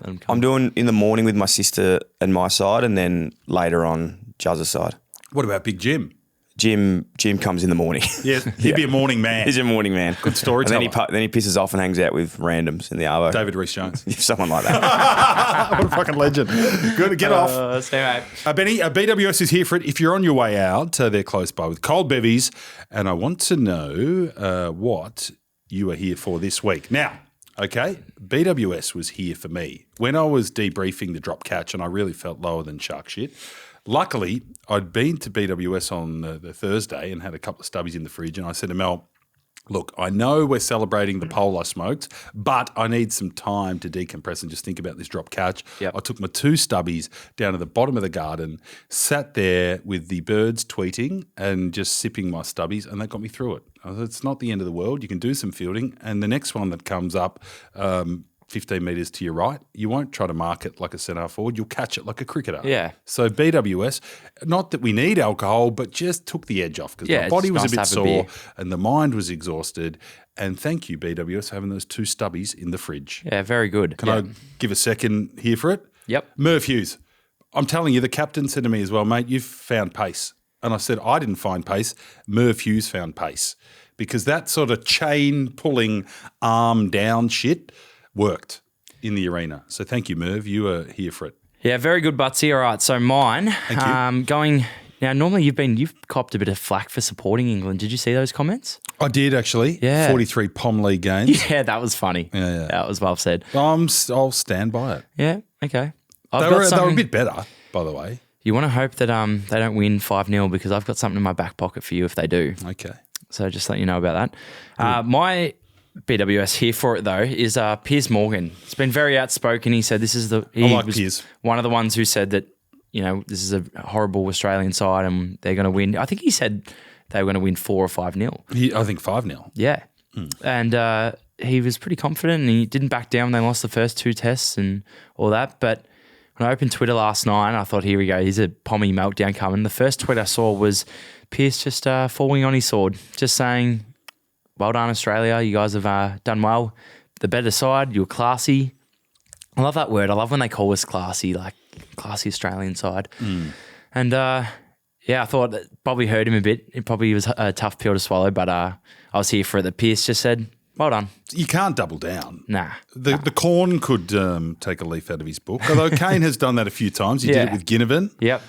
them come. I'm doing in the morning with my sister and my side, and then later on Juzz's side. What about Big Jim? Jim comes in the morning. Yes, he'd be a morning man. He's a morning man. Good storyteller. And then he pisses off and hangs out with randoms in the arvo. David Rhys-Jones. Someone like that. What a fucking legend. Good, get off. Stay right. Benny, BWS is here for it. If you're on your way out, they're close by with cold bevies, and I want to know what you are here for this week. Now, okay, BWS was here for me. When I was debriefing the drop catch and I really felt lower than shark shit, luckily I'd been to BWS on the Thursday and had a couple of stubbies in the fridge, and I said to Mel, look, I know we're celebrating the pole I smoked, but I need some time to decompress and just think about this drop catch. Yep. I took my 2 stubbies down to the bottom of the garden, sat there with the birds tweeting and just sipping my stubbies, and that got me through it. I said, it's not the end of the world. You can do some fielding, and the next one that comes up 15 metres to your right, you won't try to mark it like a centre forward. You'll catch it like a cricketer. Yeah. So BWS, not that we need alcohol, but just took the edge off because Yeah, my it's body was nice a to bit have a beer. sore and the mind was exhausted. And thank you, BWS, for having those 2 stubbies in the fridge. Yeah, very good. Can I give a second here for it? Yep. Merv Hughes, I'm telling you, the captain said to me as well, mate, you've found pace. And I said, I didn't find pace. Merv Hughes found pace because that sort of chain pulling arm down shit worked in the arena. So thank you, Merv. You are here for it. Yeah, very good, Buttsy. All right, so mine. Thank you. Going now. Normally, you've copped a bit of flack for supporting England. Did you see those comments? I did actually. Yeah. 43 Pom League games. Yeah, that was funny. Yeah. That was well said. I'll stand by it. Yeah. Okay. They were a bit better, by the way. You want to hope that they don't win 5-0 because I've got something in my back pocket for you if they do. Okay. So just let you know about that. My BWS here for it though is Piers Morgan. It's been very outspoken. He said this is he like was Piers. one of the ones who said that this is a horrible Australian side and they're going to win. I think he said they were going to win 4 or 5-0. I think 5-0. Yeah. And he was pretty confident and he didn't back down when they lost the first 2 tests and all that. But when I opened Twitter last night, I thought, here we go, here's a Pommy meltdown coming. The first tweet I saw was Pearce just falling on his sword, just saying, well done, Australia. You guys have done well. The better side, you were classy. I love that word. I love when they call us classy, like classy Australian side. And yeah, I thought that probably hurt him a bit. It probably was a tough pill to swallow, but I was here for it. That Pearce just said, well done. You can't double down. Nah. The Corn could take a leaf out of his book, although Kane has done that a few times. He did it with Ginnivan. Yep.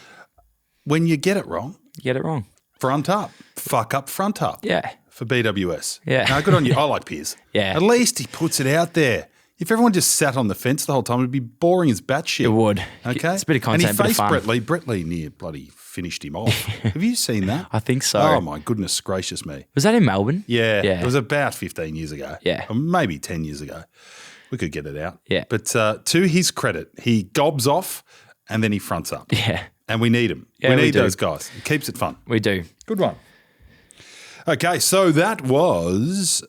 When you get it wrong. You get it wrong. Front up. Fuck up, front up. Yeah. For BWS. Yeah. No, good on you. I like Pearce. Yeah. At least he puts it out there. If everyone just sat on the fence the whole time, it'd be boring as batshit. It would. Okay? It's a bit of content, and he bit of faced fun. Brett Lee. Brett Lee near bloody finished him off. Have you seen that? I think so. Oh, my goodness gracious me. Was that in Melbourne? Yeah. Yeah. It was about 15 years ago. Yeah. Or maybe 10 years ago. We could get it out. Yeah. But to his credit, he gobs off and then he fronts up. Yeah. And we need him. Yeah, we we need do. those guys. It keeps it fun. We do. Good one. Okay, so that was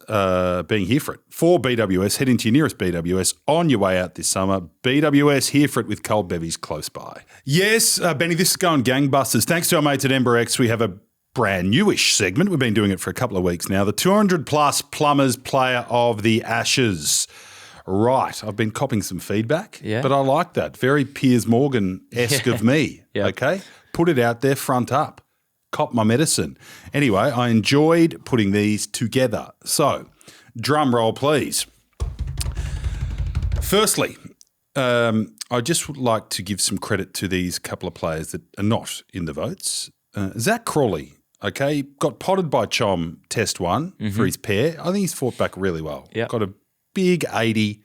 being here for it. For BWS, head into your nearest BWS on your way out this summer. BWS, here for it with cold bevies close by. Yes, Benny, this is going gangbusters. Thanks to our mates at Emberx, we have a brand newish segment. We've been doing it for a couple of weeks now. The 200-plus Plummers Player of the Ashes. Right, I've been copping some feedback, but I like that. Very Piers Morgan-esque of me, okay? Put it out there front up. Cop my medicine. Anyway, I enjoyed putting these together. So, drum roll, please. Firstly, I just would like to give some credit to these couple of players that are not in the votes. Zach Crawley, okay, got potted by Chom test 1 for his pair. I think he's fought back really well. Yep. Got a big 80,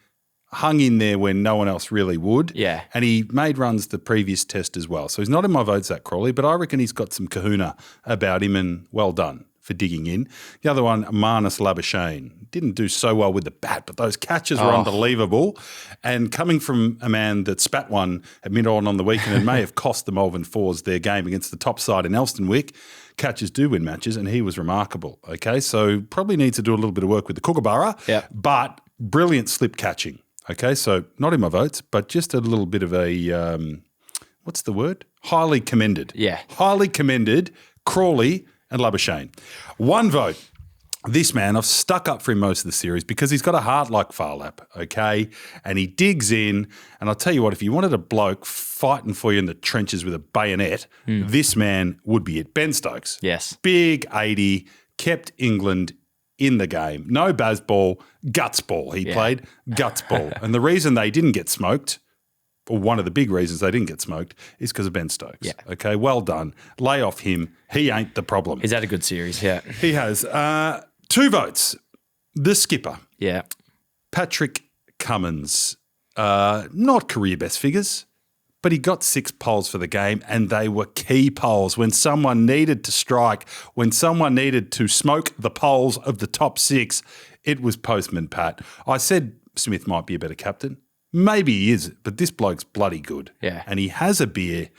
hung in there when no one else really would. Yeah. And he made runs the previous test as well. So he's not in my vote, Zach Crawley, but I reckon he's got some kahuna about him and well done for digging in. The other one, Marnus Labuschagne, didn't do so well with the bat, but those catches were unbelievable. And coming from a man that spat one at mid-on the weekend and may have cost the Malvern Fours their game against the top side in Elstonwick, catches do win matches, and he was remarkable. Okay, so probably needs to do a little bit of work with the Kookaburra, but brilliant slip catching. Okay, so not in my votes, but just a little bit of a, what's the word? Highly commended. Yeah. Highly commended, Crawley and Labuschagne. One vote. This man, I've stuck up for him most of the series because he's got a heart like Farlap, okay? And he digs in. And I'll tell you what, if you wanted a bloke fighting for you in the trenches with a bayonet, this man would be it. Ben Stokes. Yes. Big 80, kept England in the game. No Bazball, guts ball. He played guts ball. And the reason they didn't get smoked, or one of the big reasons they didn't get smoked, is because of Ben Stokes. Yeah. Okay, well done. Lay off him. He ain't the problem. He's had a good series, yeah. He has. 2 votes. The skipper, Yeah. Patrick Cummins. Not career best figures, but he got 6 poles for the game, and they were key poles. When someone needed to strike, when someone needed to smoke the poles of the top 6, it was Postman Pat. I said Smith might be a better captain. Maybe he is, but this bloke's bloody good. Yeah. And he has a beer,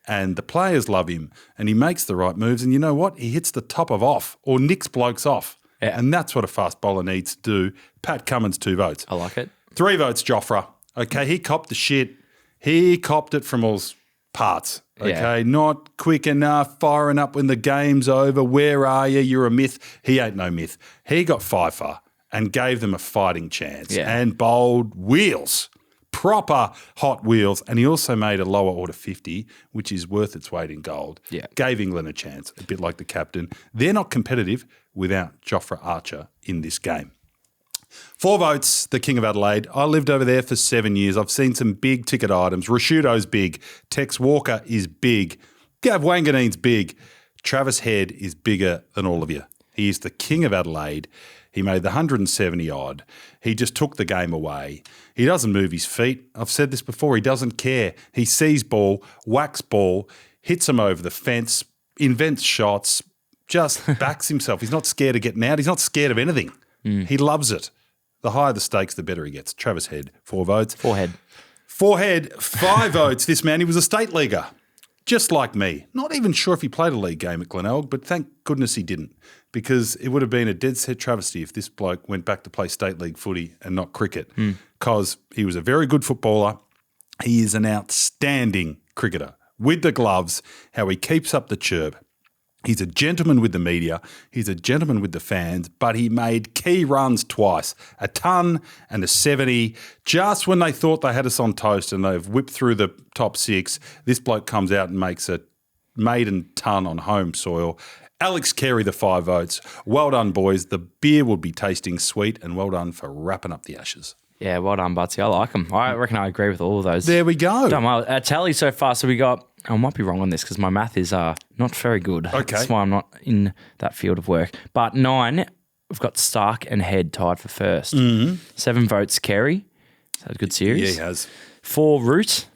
and the players love him, and he makes the right moves. And you know what? He hits the top of off or nicks blokes off. Yeah. And that's what a fast bowler needs to do. Pat Cummins, 2 votes. I like it. 3 votes, Joffre. Okay, he copped the shit. He copped it from all parts. Okay, Yeah. not quick enough, firing up when the game's over. Where are you? You're a myth. He ain't no myth. He got FIFA and gave them a fighting chance and bowled wheels. Proper hot wheels. And he also made a lower order 50, which is worth its weight in gold. Yeah. Gave England a chance, a bit like the captain. They're not competitive without Joffre Archer in this game. 4 votes, the King of Adelaide. I lived over there for 7 years. I've seen some big ticket items. Rashudo's big. Tex Walker is big. Gav Wanganine's big. Travis Head is bigger than all of you. He is the King of Adelaide. He made the 170 odd. He just took the game away. He doesn't move his feet. I've said this before. He doesn't care. He sees ball, whacks ball, hits him over the fence, invents shots, just backs himself. He's not scared of getting out. He's not scared of anything. He loves it. The higher the stakes, the better he gets. Travis Head, 4 votes. Forehead. 4 Head, 5 votes. This man, he was a state leaguer. just like me. Not even sure if he played a league game at Glenelg, but thank goodness he didn't, because it would have been a dead set travesty if this bloke went back to play state league footy and not cricket, because he was a very good footballer. He is an outstanding cricketer with the gloves, how he keeps up the chirp. He's a gentleman with the media. He's a gentleman with the fans, but he made key runs twice, a ton and a 70. Just when they thought they had us on toast and they've whipped through the top 6, this bloke comes out and makes a maiden ton on home soil. Alex Carey, the 5 votes. Well done, boys. The beer will be tasting sweet, and well done for wrapping up the Ashes. Yeah, well done, Buttsy. I like them. I reckon I agree with all of those. There we go. Done well. Tally so far. So we got, I might be wrong on this because my math is not very good. Okay. That's why I'm not in that field of work. But 9, we've got Stark and Head tied for first. 7 votes, Carey. So a good series. Yeah, he has. 4, Root.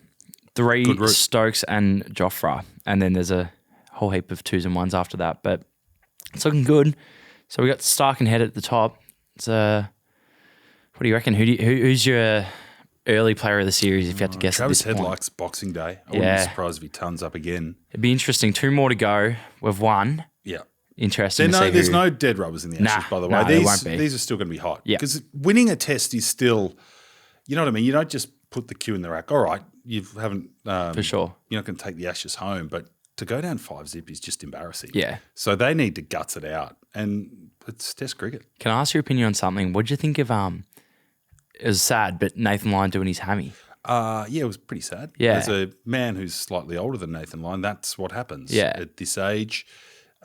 3, Good Root. Stokes and Joffre. And then there's a whole heap of 2s and 1s after that. But it's looking good. So we got Stark and Head at the top. It's what do you reckon? Who's your early player of the series if you had to guess Travis at Head this point? likes Boxing Day. I wouldn't be surprised if he tons up again. It'd be interesting. 2 more to go. We've won. Yeah. Interesting to see There's who. no dead rubbers in the Ashes, by the way. No, there won't be. These are still going to be hot. Yeah. Because winning a test is still, you know what I mean? You don't just put the cue in the rack. All right, you haven't. For sure. You're not going to take the Ashes home, but to go down 5-0 is just embarrassing. Yeah. So they need to guts it out. And it's test cricket. Can I ask your opinion on something? What did you think of it was sad, but Nathan Lyon doing his hammy? Yeah, it was pretty sad. Yeah. As a man who's slightly older than Nathan Lyon, that's what happens at this age.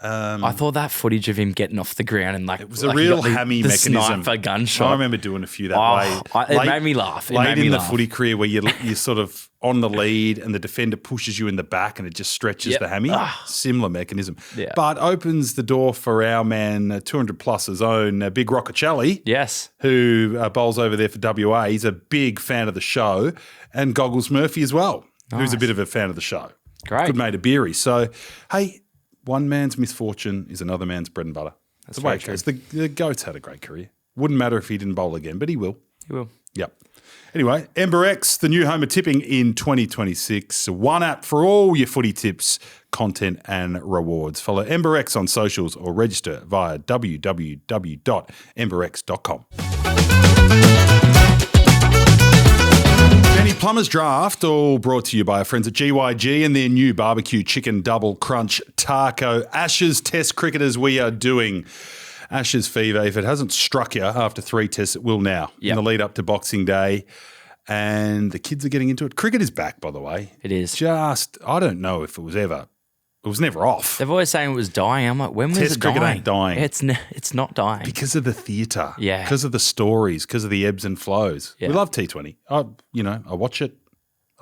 I thought that footage of him getting off the ground and It was a real hammy the mechanism. sniper gunshot. I remember doing a few that way. It made me laugh. It late made me in the laugh. footy career where you're sort of on the lead and the defender pushes you in the back and it just stretches Yep. the hammy. Similar mechanism. Yeah. But opens the door for our man, 200 plus's own Big Rockacelli. Yes. Who bowls over there for WA. He's a big fan of the show. And Goggles Murphy as well, who's a bit of a fan of the show. Great. Good mate of Beery. So, hey, one man's misfortune is another man's bread and butter. That's the way it goes. The GOAT's had a great career. Wouldn't matter if he didn't bowl again, but he will. He will. Yep. Anyway, Ember X, the new home of tipping in 2026. One app for all your footy tips, content and rewards. Follow Ember X on socials or register via www.emberx.com. Plummers Draft, all brought to you by our friends at GYG and their new barbecue chicken double crunch taco. Ashes test cricketers, we are doing Ashes fever. If it hasn't struck you after 3 tests, it will now in the lead up to Boxing Day. And the kids are getting into it. Cricket is back, by the way. It is. I don't know if it was never off. They've always saying it was dying. I'm like, when was Test it cricket dying? ain't dying. It's not dying. Because of the theatre. Yeah. Because of the stories, because of the ebbs and flows. Yeah. We love T20. I watch it.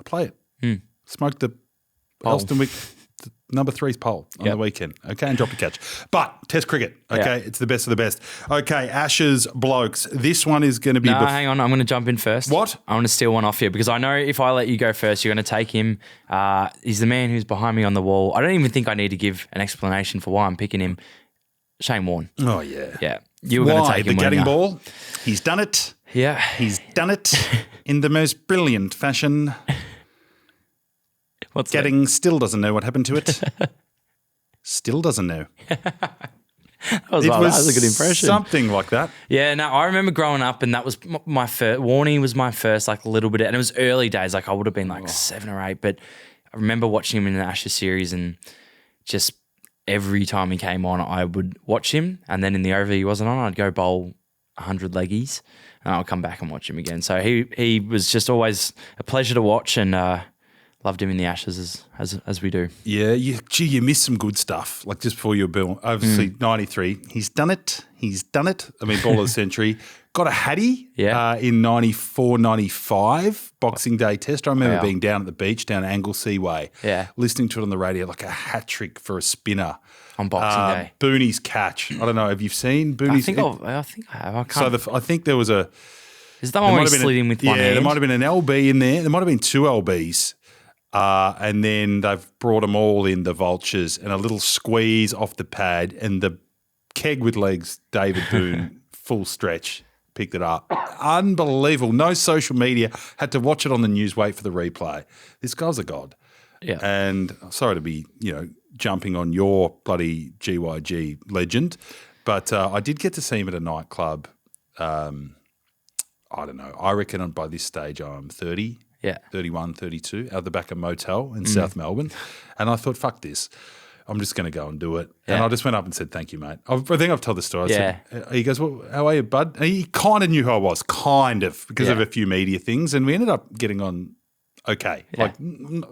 I play it. Smoke the Elstonwick number 3's pole on the weekend. Okay, and drop a catch. But Test cricket. Okay, it's the best of the best. Okay, Ashes blokes. This one is going to be. No, hang on. I'm going to jump in first. What? I want to steal one off you because I know if I let you go first, you're going to take him. He's the man who's behind me on the wall. I don't even think I need to give an explanation for why I'm picking him. Shane Warne. Oh, yeah. Yeah. You were going to take him. The weren't gutting you? ball. He's done it. Yeah. He's done it in the most brilliant fashion. What's that? Getting still doesn't know what happened to it. Still doesn't know. That was a good impression. Something like that. Yeah, no, I remember growing up and that was my first, Warnie was my first like little bit, and it was early days, like I would have been like 7 or 8, but I remember watching him in the Ashes series and just every time he came on, I would watch him, and then in the over he wasn't on, I'd go bowl 100 leggies and I'll come back and watch him again. So he was just always a pleasure to watch, and loved him in the Ashes as we do. Yeah, you missed some good stuff. Like just before you were born, obviously 93. He's done it. I mean, ball of the century. Got a hattie in 94, 95, Boxing Day test. I remember being down at the beach, down Anglesea Way, listening to it on the radio, like a hat trick for a spinner. On Boxing Day. Booney's catch. I don't know. Have you seen Booney's? I think I have. I can't. So I think there was a... Is that one where he slid in with one hand? Yeah, there might have been an LB in there. There might have been 2 LBs. And then they've brought them all in, the vultures, and a little squeeze off the pad, and the keg with legs, David Boone, full stretch, picked it up. Unbelievable. No social media. Had to watch it on the news, wait for the replay. This guy's a god. Yeah. And sorry to be, jumping on your bloody GYG legend, but I did get to see him at a nightclub. I don't know. I reckon by this stage I'm 30, 31, 32, out the back of a motel in South Melbourne. And I thought, fuck this. I'm just going to go and do it. Yeah. And I just went up and said, thank you, mate. I think I've told the story. He goes, well, how are you, bud? And he kind of knew who I was, because of a few media things. And we ended up getting on okay. Yeah. Like, I'm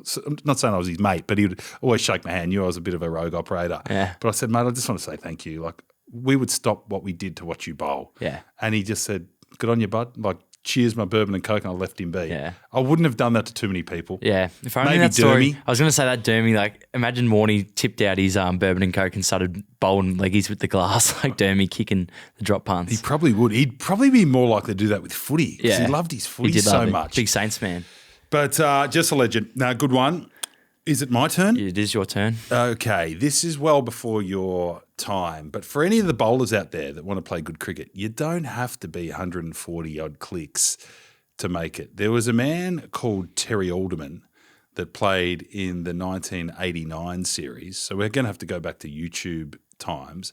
not saying I was his mate, but he would always shake my hand, knew I was a bit of a rogue operator. Yeah. But I said, mate, I just want to say thank you. Like, we would stop what we did to watch you bowl. Yeah. And he just said, good on you, bud. Like, cheers, my bourbon and coke, and I left him be. Yeah. I wouldn't have done that to too many people. Yeah. If only Maybe that story, Dermy. I was going to say that Dermy, like imagine Morney tipped out his bourbon and coke and started bowling leggies with the glass, like Dermy kicking the drop punts. He probably would. He'd probably be more likely to do that with footy because Yeah. he loved his footy He did so love it. much. Big Saints man. But just a legend. Now, good one. Is it my turn? It is your turn. Okay, this is well before your time. But for any of the bowlers out there that want to play good cricket, you don't have to be 140-odd clicks to make it. There was a man called Terry Alderman that played in the 1989 series. So we're going to have to go back to YouTube times.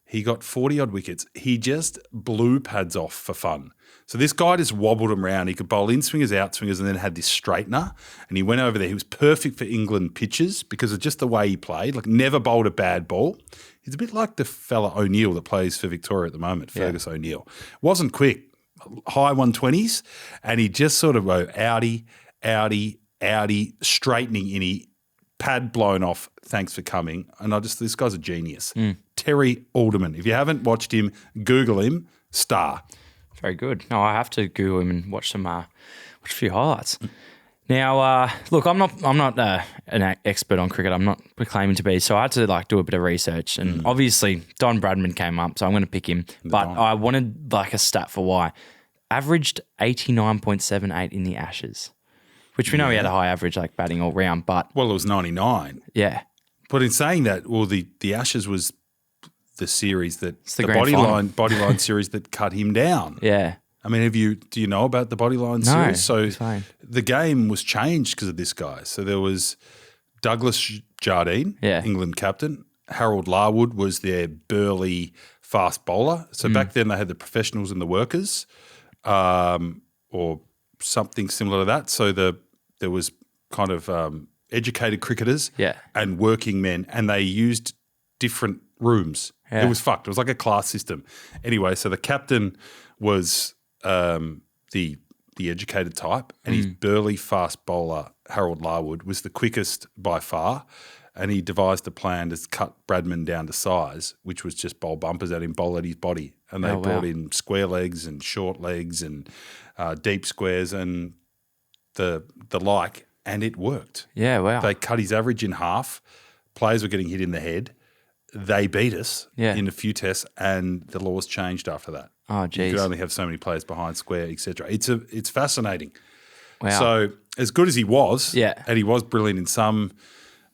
He got 40-odd wickets. He just blew pads off for fun. So this guy just wobbled them around. He could bowl in-swingers, out-swingers, and then had this straightener. And he went over there. He was perfect for England pitches because of just the way he played. Like, never bowled a bad ball. He's a bit like the fella O'Neill that plays for Victoria at the moment, Fergus O'Neill. Wasn't quick, high 120s, and he just sort of wrote outie, outie, outie, straightening in. He pad blown off. Thanks for coming. And this guy's a genius. Terry Alderman. If you haven't watched him, Google him. Star. Very good. No, I have to Google him and watch a few highlights. Now, look, I'm not an expert on cricket. I'm not claiming to be. So I had to do a bit of research, and obviously Don Bradman came up, so I'm going to pick him. But I wanted a stat for why. Averaged 89.78 in the Ashes, which we know he had a high average, batting all round. But Well, it was 99. yeah, But in saying that, the Ashes was the series that the grand final. bodyline series that cut him down. yeah, I mean, do you know about the bodyline No, series? So explain. the game was changed because of this guy. So there was Douglas Jardine, England captain. Harold Larwood was their burly fast bowler. So back then they had the professionals and the workers, or something similar to that. So there was kind of educated cricketers and working men, and they used different rooms. Yeah. It was fucked. It was like a class system. Anyway, so the captain was the educated type, and his burly fast bowler, Harold Larwood, was the quickest by far, and he devised a plan to cut Bradman down to size, which was just bowl bumpers at him, bowl at his body. And they brought in square legs and short legs and deep squares and the like, and it worked. yeah, wow. They cut his average in half. Players were getting hit in the head. They beat us in a few tests, and the laws changed after that. Oh, You geez. could only have so many players behind square, etc. It's fascinating. Wow. So as good as he was, Yeah. and he was brilliant in some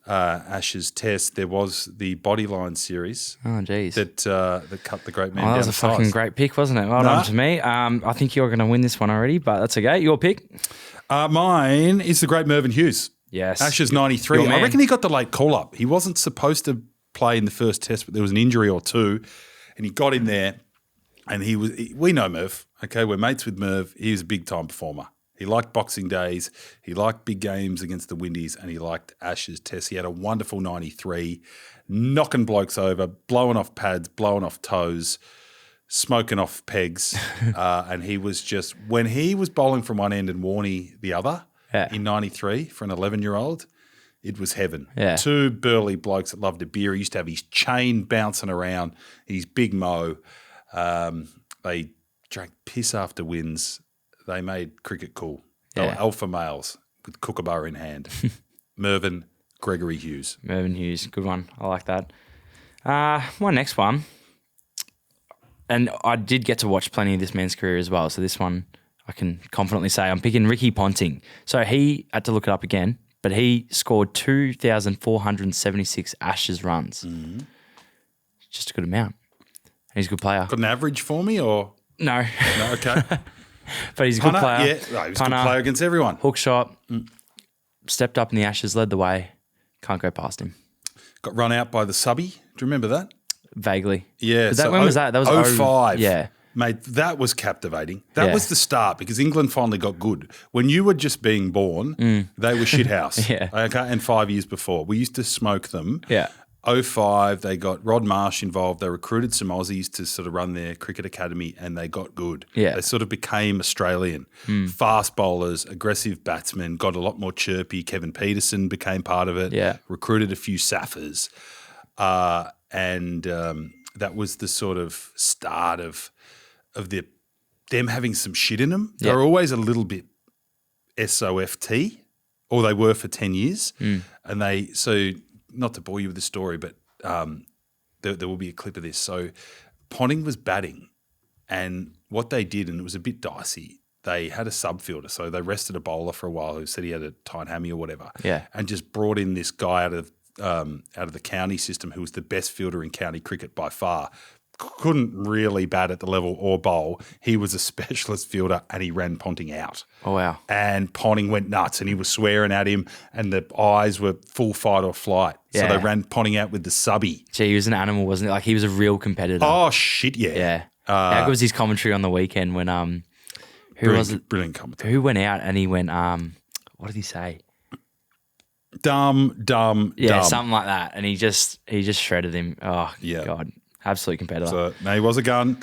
Ashes tests, there was the Bodyline series Oh, geez. that cut the great man Oh, that down was a to size. fucking great pick, wasn't it? Well done to me. I think you're going to win this one already, but that's okay. Your pick. Mine is the great Mervyn Hughes. Yes. Ashes 93. Your I man. reckon he got the late call-up. He wasn't supposed to play in the first test, but there was an injury or two, and he got in there, and we know Merv, okay? We're mates with Merv. He was a big-time performer. He liked Boxing Days. He liked big games against the Windies, and he liked Ashes tests. He had a wonderful 93, knocking blokes over, blowing off pads, blowing off toes, smoking off pegs, and he was just – when he was bowling from one end and Warney the other in 93 for an 11-year-old, it was heaven. Yeah. Two burly blokes that loved a beer. He used to have his chain bouncing around, his big mo. They drank piss after wins. They made cricket cool. They were alpha males with kookaburra in hand. Mervyn Gregory Hughes. Mervyn Hughes. Good one. I like that. My next one, and I did get to watch plenty of this man's career as well, so this one I can confidently say I'm picking Ricky Ponting. So he had to look it up again, but he scored 2,476 Ashes runs. Just a good amount. And he's a good player. Got an average for me or? No, No, okay. but he's a good Punter? player. Yeah, no, he was a good player against everyone. Hook shot. stepped up in the Ashes, led the way. Can't go past him. Got run out by the subby. Do you remember that? Vaguely. Yeah. But when was that? That was 05. Yeah. Mate, that was captivating. That Yeah. was the start because England finally got good. When you were just being born, they were shithouse. Yeah. Okay. And 5 years before, we used to smoke them. Yeah. 05, they got Rod Marsh involved. They recruited some Aussies to sort of run their cricket academy and they got good. Yeah. They sort of became Australian. Fast bowlers, aggressive batsmen, got a lot more chirpy. Kevin Peterson became part of it. Yeah. Recruited a few Saffers. And that was the sort of start of them having some shit in them. They Yeah. were always a little bit SOFT, or they were for 10 years. And so not to bore you with the story, but there will be a clip of this. So Ponting was batting, and what they did, and it was a bit dicey, they had a sub-fielder. So they rested a bowler for a while who said he had a tight hammy or whatever, Yeah. and just brought in this guy out of the county system who was the best fielder in county cricket by far. Couldn't really bat at the level or bowl. He was a specialist fielder and he ran Ponting out. Oh, wow. And Ponting went nuts and he was swearing at him and the eyes were full fight or flight. So Yeah. they ran Ponting out with the subby. Gee, he was an animal, wasn't he? Like, he was a real competitor. Oh, shit, yeah. Yeah. How good was his commentary on the weekend when who was it? Brilliant commentary. Who went out and he went what did he say? Dumb. Yeah, something like that. And he just shredded him. Oh, Yeah. God. Absolute competitor. So, no, he was a gun.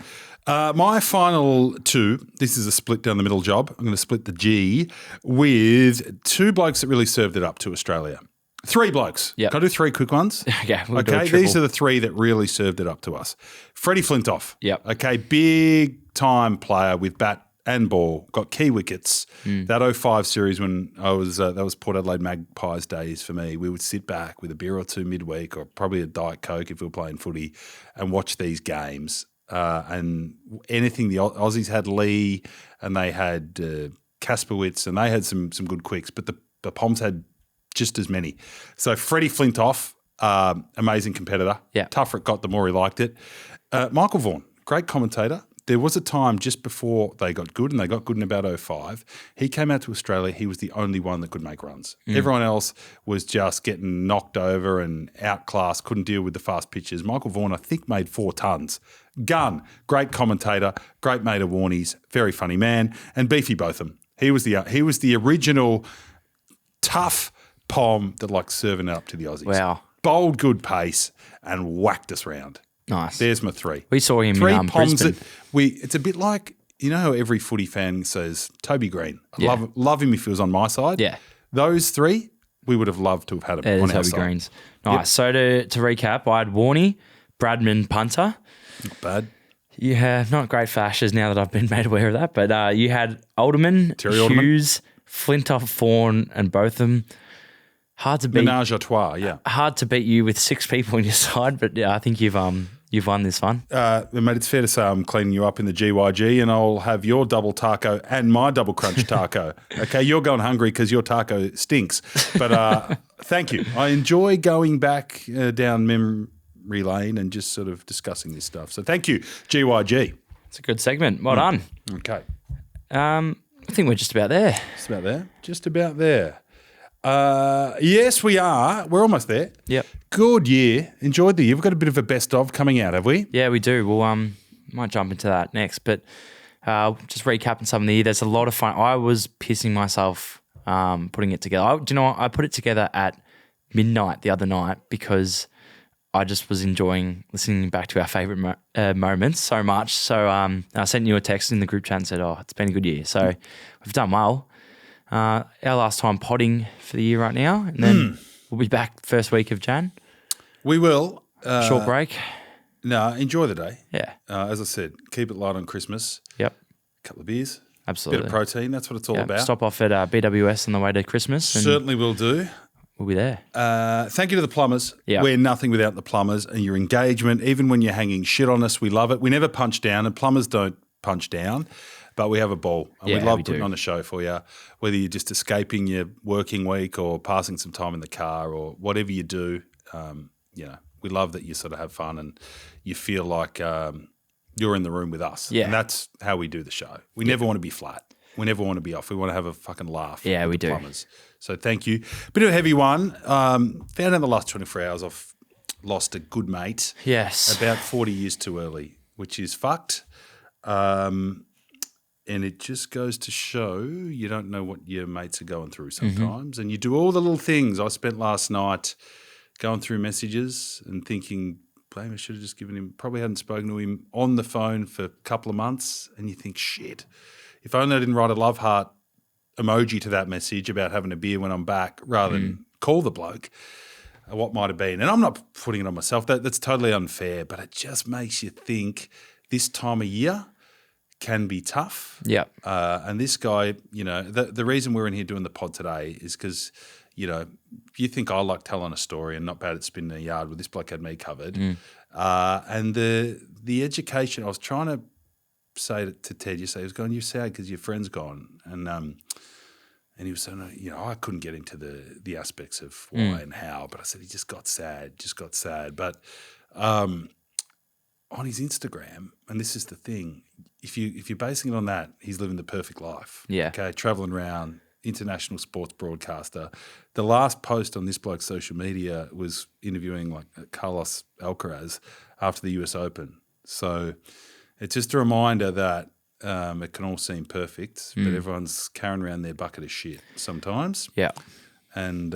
My final two, this is a split down the middle job. I'm going to split the G with two blokes that really served it up to Australia. Three blokes. Yep. Can I do three quick ones? Okay, we'll do a Okay, triple. these are the three that really served it up to us. Freddie Flintoff. Yep. Okay, big time player with bat and ball, got key wickets. That 05 series when I was that was Port Adelaide Magpies days for me. We would sit back with a beer or two midweek or probably a Diet Coke if we were playing footy and watch these games. And anything the Aussies had Lee and they had Kasperwitz and they had some good quicks, but the Poms had just as many. So Freddie Flintoff, amazing competitor. Yeah. Tougher it got, the more he liked it. Michael Vaughan, great commentator. There was a time just before they got good, and they got good in about 05. He came out to Australia. He was the only one that could make runs. Everyone else was just getting knocked over and outclassed, couldn't deal with the fast pitches. Michael Vaughan, I think, made 4 tons. Gun, great commentator, great mate of Warnie's, very funny man, and Beefy Botham. He was the original tough Pom that liked serving it up to the Aussies. Wow. Bowled good pace and whacked us round. Nice. There's my three. We saw him Three in Poms Brisbane. that it's a bit like, you know how every footy fan says Toby Green. I Yeah. love him if he was on my side. Yeah. Those three, we would have loved to have had him Yeah, on there's our Toby side. Greens. Nice. So to recap, I had Warnie, Bradman, punter. Not bad. You have not great for Ashes now that I've been made aware of that, but you had Alderman, Terry Alderman. Hughes, Flintoff, Fawn, and Botham. Hard to beat. Menage a trois, yeah. Hard to beat you with 6 people on your side, but yeah, I think you've won this one. Mate, it's fair to say I'm cleaning you up in the GYG and I'll have your double taco and my double crunch taco. Okay, you're going hungry because your taco stinks. But thank you. I enjoy going back down memory lane and just sort of discussing this stuff. So thank you, GYG. It's a good segment. Well done. Okay. I think we're just about there. Just about there. Just about there. Yes, we are. We're almost there. Yep. Good year. Enjoyed the year. We've got a bit of a best of coming out, have we? Yeah, we do. We'll might jump into that next, but just recapping some of the year. There's a lot of fun. I was pissing myself putting it together. Do you know what? I put it together at midnight the other night because I just was enjoying listening back to our favourite moments so much. So I sent you a text in the group chat and said, "Oh, it's been a good year." So we've done well. Our last time potting for the year right now, and then we'll be back first week of Jan. We will. Short break. No, enjoy the day. Yeah. As I said, keep it light on Christmas. Yep. A couple of beers. Absolutely. Bit of protein. That's what it's all Yeah, about. Stop off at BWS on the way to Christmas, and Certainly will do. we'll be there. Thank you to the Plumbers. Yeah. We're nothing without the Plumbers and your engagement. Even when you're hanging shit on us, we love it. We never punch down, and Plumbers don't punch down, but we have a ball. And we Yeah, love we putting do. on a show for you, whether you're just escaping your working week or passing some time in the car or whatever you do. We love that you sort of have fun and you feel like you're in the room with us. Yeah. And that's how we do the show. We never want to be flat. We never want to be off. We want to have a fucking laugh. Yeah, with we the do. Plumbers. So thank you. Bit of a heavy one. Found out in the last 24 hours I've lost a good mate. Yes. About 40 years too early, which is fucked. And it just goes to show you don't know what your mates are going through sometimes. And you do all the little things. I spent last night going through messages and thinking, blame, I should have just given him, probably hadn't spoken to him on the phone for a couple of months. And you think, shit, if only I didn't write a love heart emoji to that message about having a beer when I'm back rather than call the bloke, what might have been. And I'm not putting it on myself. That's totally unfair, but it just makes you think this time of year can be tough. Yeah. And this guy, you know, the reason we're in here doing the pod today is because, you know, you think I like telling a story and not bad at spinning a yard, well, this bloke had me covered. And the education, I was trying to say to Ted, he was going, you're sad because your friend's gone. And he was saying, you know, I couldn't get into the aspects of why and how, but I said he just got sad. But on his Instagram, and this is the thing, if you're basing it on that, he's living the perfect life. Yeah. Okay, traveling around, international sports broadcaster. The last post on this bloke's social media was interviewing like Carlos Alcaraz after the US Open. So it's just a reminder that it can all seem perfect, but everyone's carrying around their bucket of shit sometimes. Yeah. And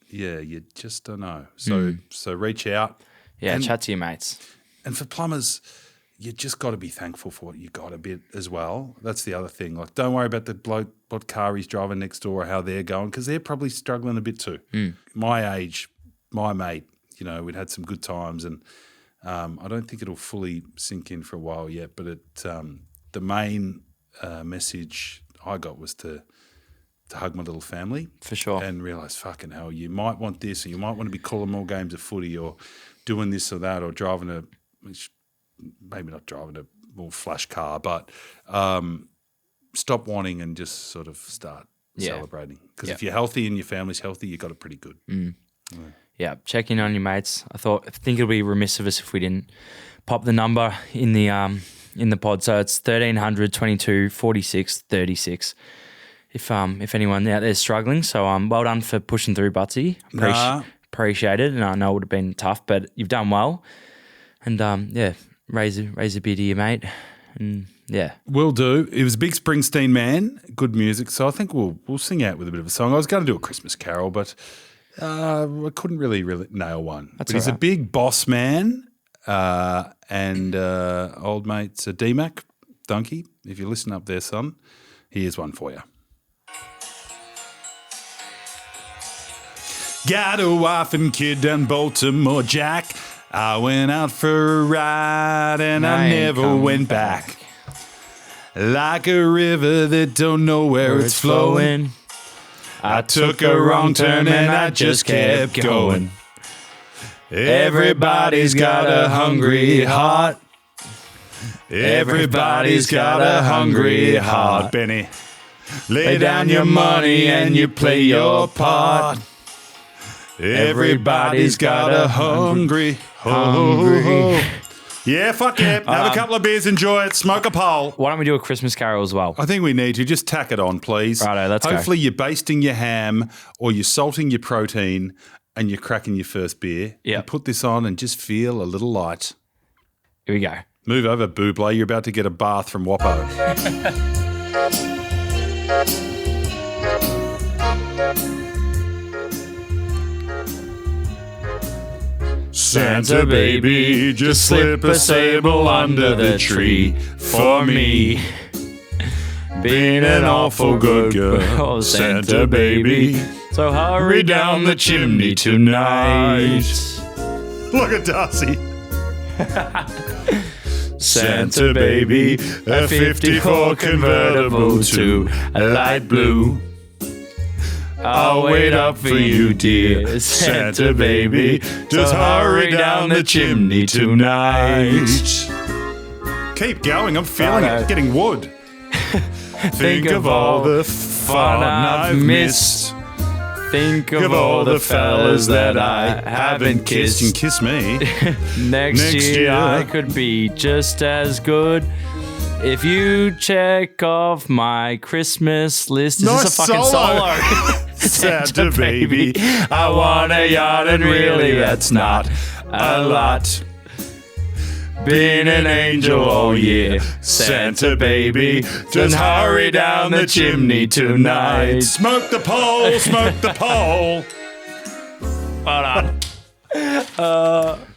you just don't know. So reach out. Yeah, And- chat to your mates. And for plumbers, you just got to be thankful for what you got a bit as well. That's the other thing. Like, don't worry about the bloke, what car he's driving next door or how they're going, because they're probably struggling a bit too. My age, my mate, you know, we'd had some good times, and I don't think it'll fully sink in for a while yet. But the main message I got was to hug my little family. For sure. And realise, fucking hell, you might want this, or you might want to be calling more games of footy, or doing this or that, or driving maybe not driving a more flash car, but stop wanting and just sort of start celebrating. Because if you're healthy and your family's healthy, you got it pretty good. Yeah, check in on your mates. I think it'll be remiss of us if we didn't pop the number in the pod. So it's 1300 22 46 36. If anyone out there's struggling, so well done for pushing through, Buttsy. Appreciate it, and I know it would have been tough, but you've done well. And raise a beer to your mate, and yeah, Will do. He was a big Springsteen man, good music. So I think we'll sing out with a bit of a song. I was going to do a Christmas carol, but I couldn't really nail one. But he's a big boss man, and old mate's a D-Mac, Donkey. If you listen up there, son, here's one for you. Got a wife and kid down Baltimore, Jack. I went out for a ride and I never went back. Like a river that don't know where it's flowing. I took a wrong turn and I just kept going. Everybody's got a hungry heart. Everybody's got a hungry heart. Benny, lay down your money and you play your part. Everybody's got a hungry. Yeah, fuck yeah. Have a couple of beers, enjoy it, smoke a pole. Why don't we do a Christmas carol as well? I think we need to. Just tack it on, please. Righto, let's go. Hopefully you're basting your ham or you're salting your protein and you're cracking your first beer. Yeah. And put this on and just feel a little light. Here we go. Move over, Buble. You're about to get a bath from Wappo. Santa baby, just slip a sable under the tree for me. Being an awful good girl, Oh, Santa baby. So hurry down the chimney tonight. Look at Darcy. Santa baby, a 54 convertible to a light blue. I'll wait up for you, dear Santa baby. Just hurry down the chimney tonight. Keep going, I'm feeling it. Getting wood. Think of all the fun I've missed. Think of all the fellas that I haven't kissed. And kiss me. Next year I could be just as good. If you check off my Christmas list, is Nice this a fucking solo. solo? Santa baby, I want a yacht and really that's not a lot. Been an angel all year, Santa baby, just hurry down the chimney tonight. Smoke the pole, smoke the pole. Hold on.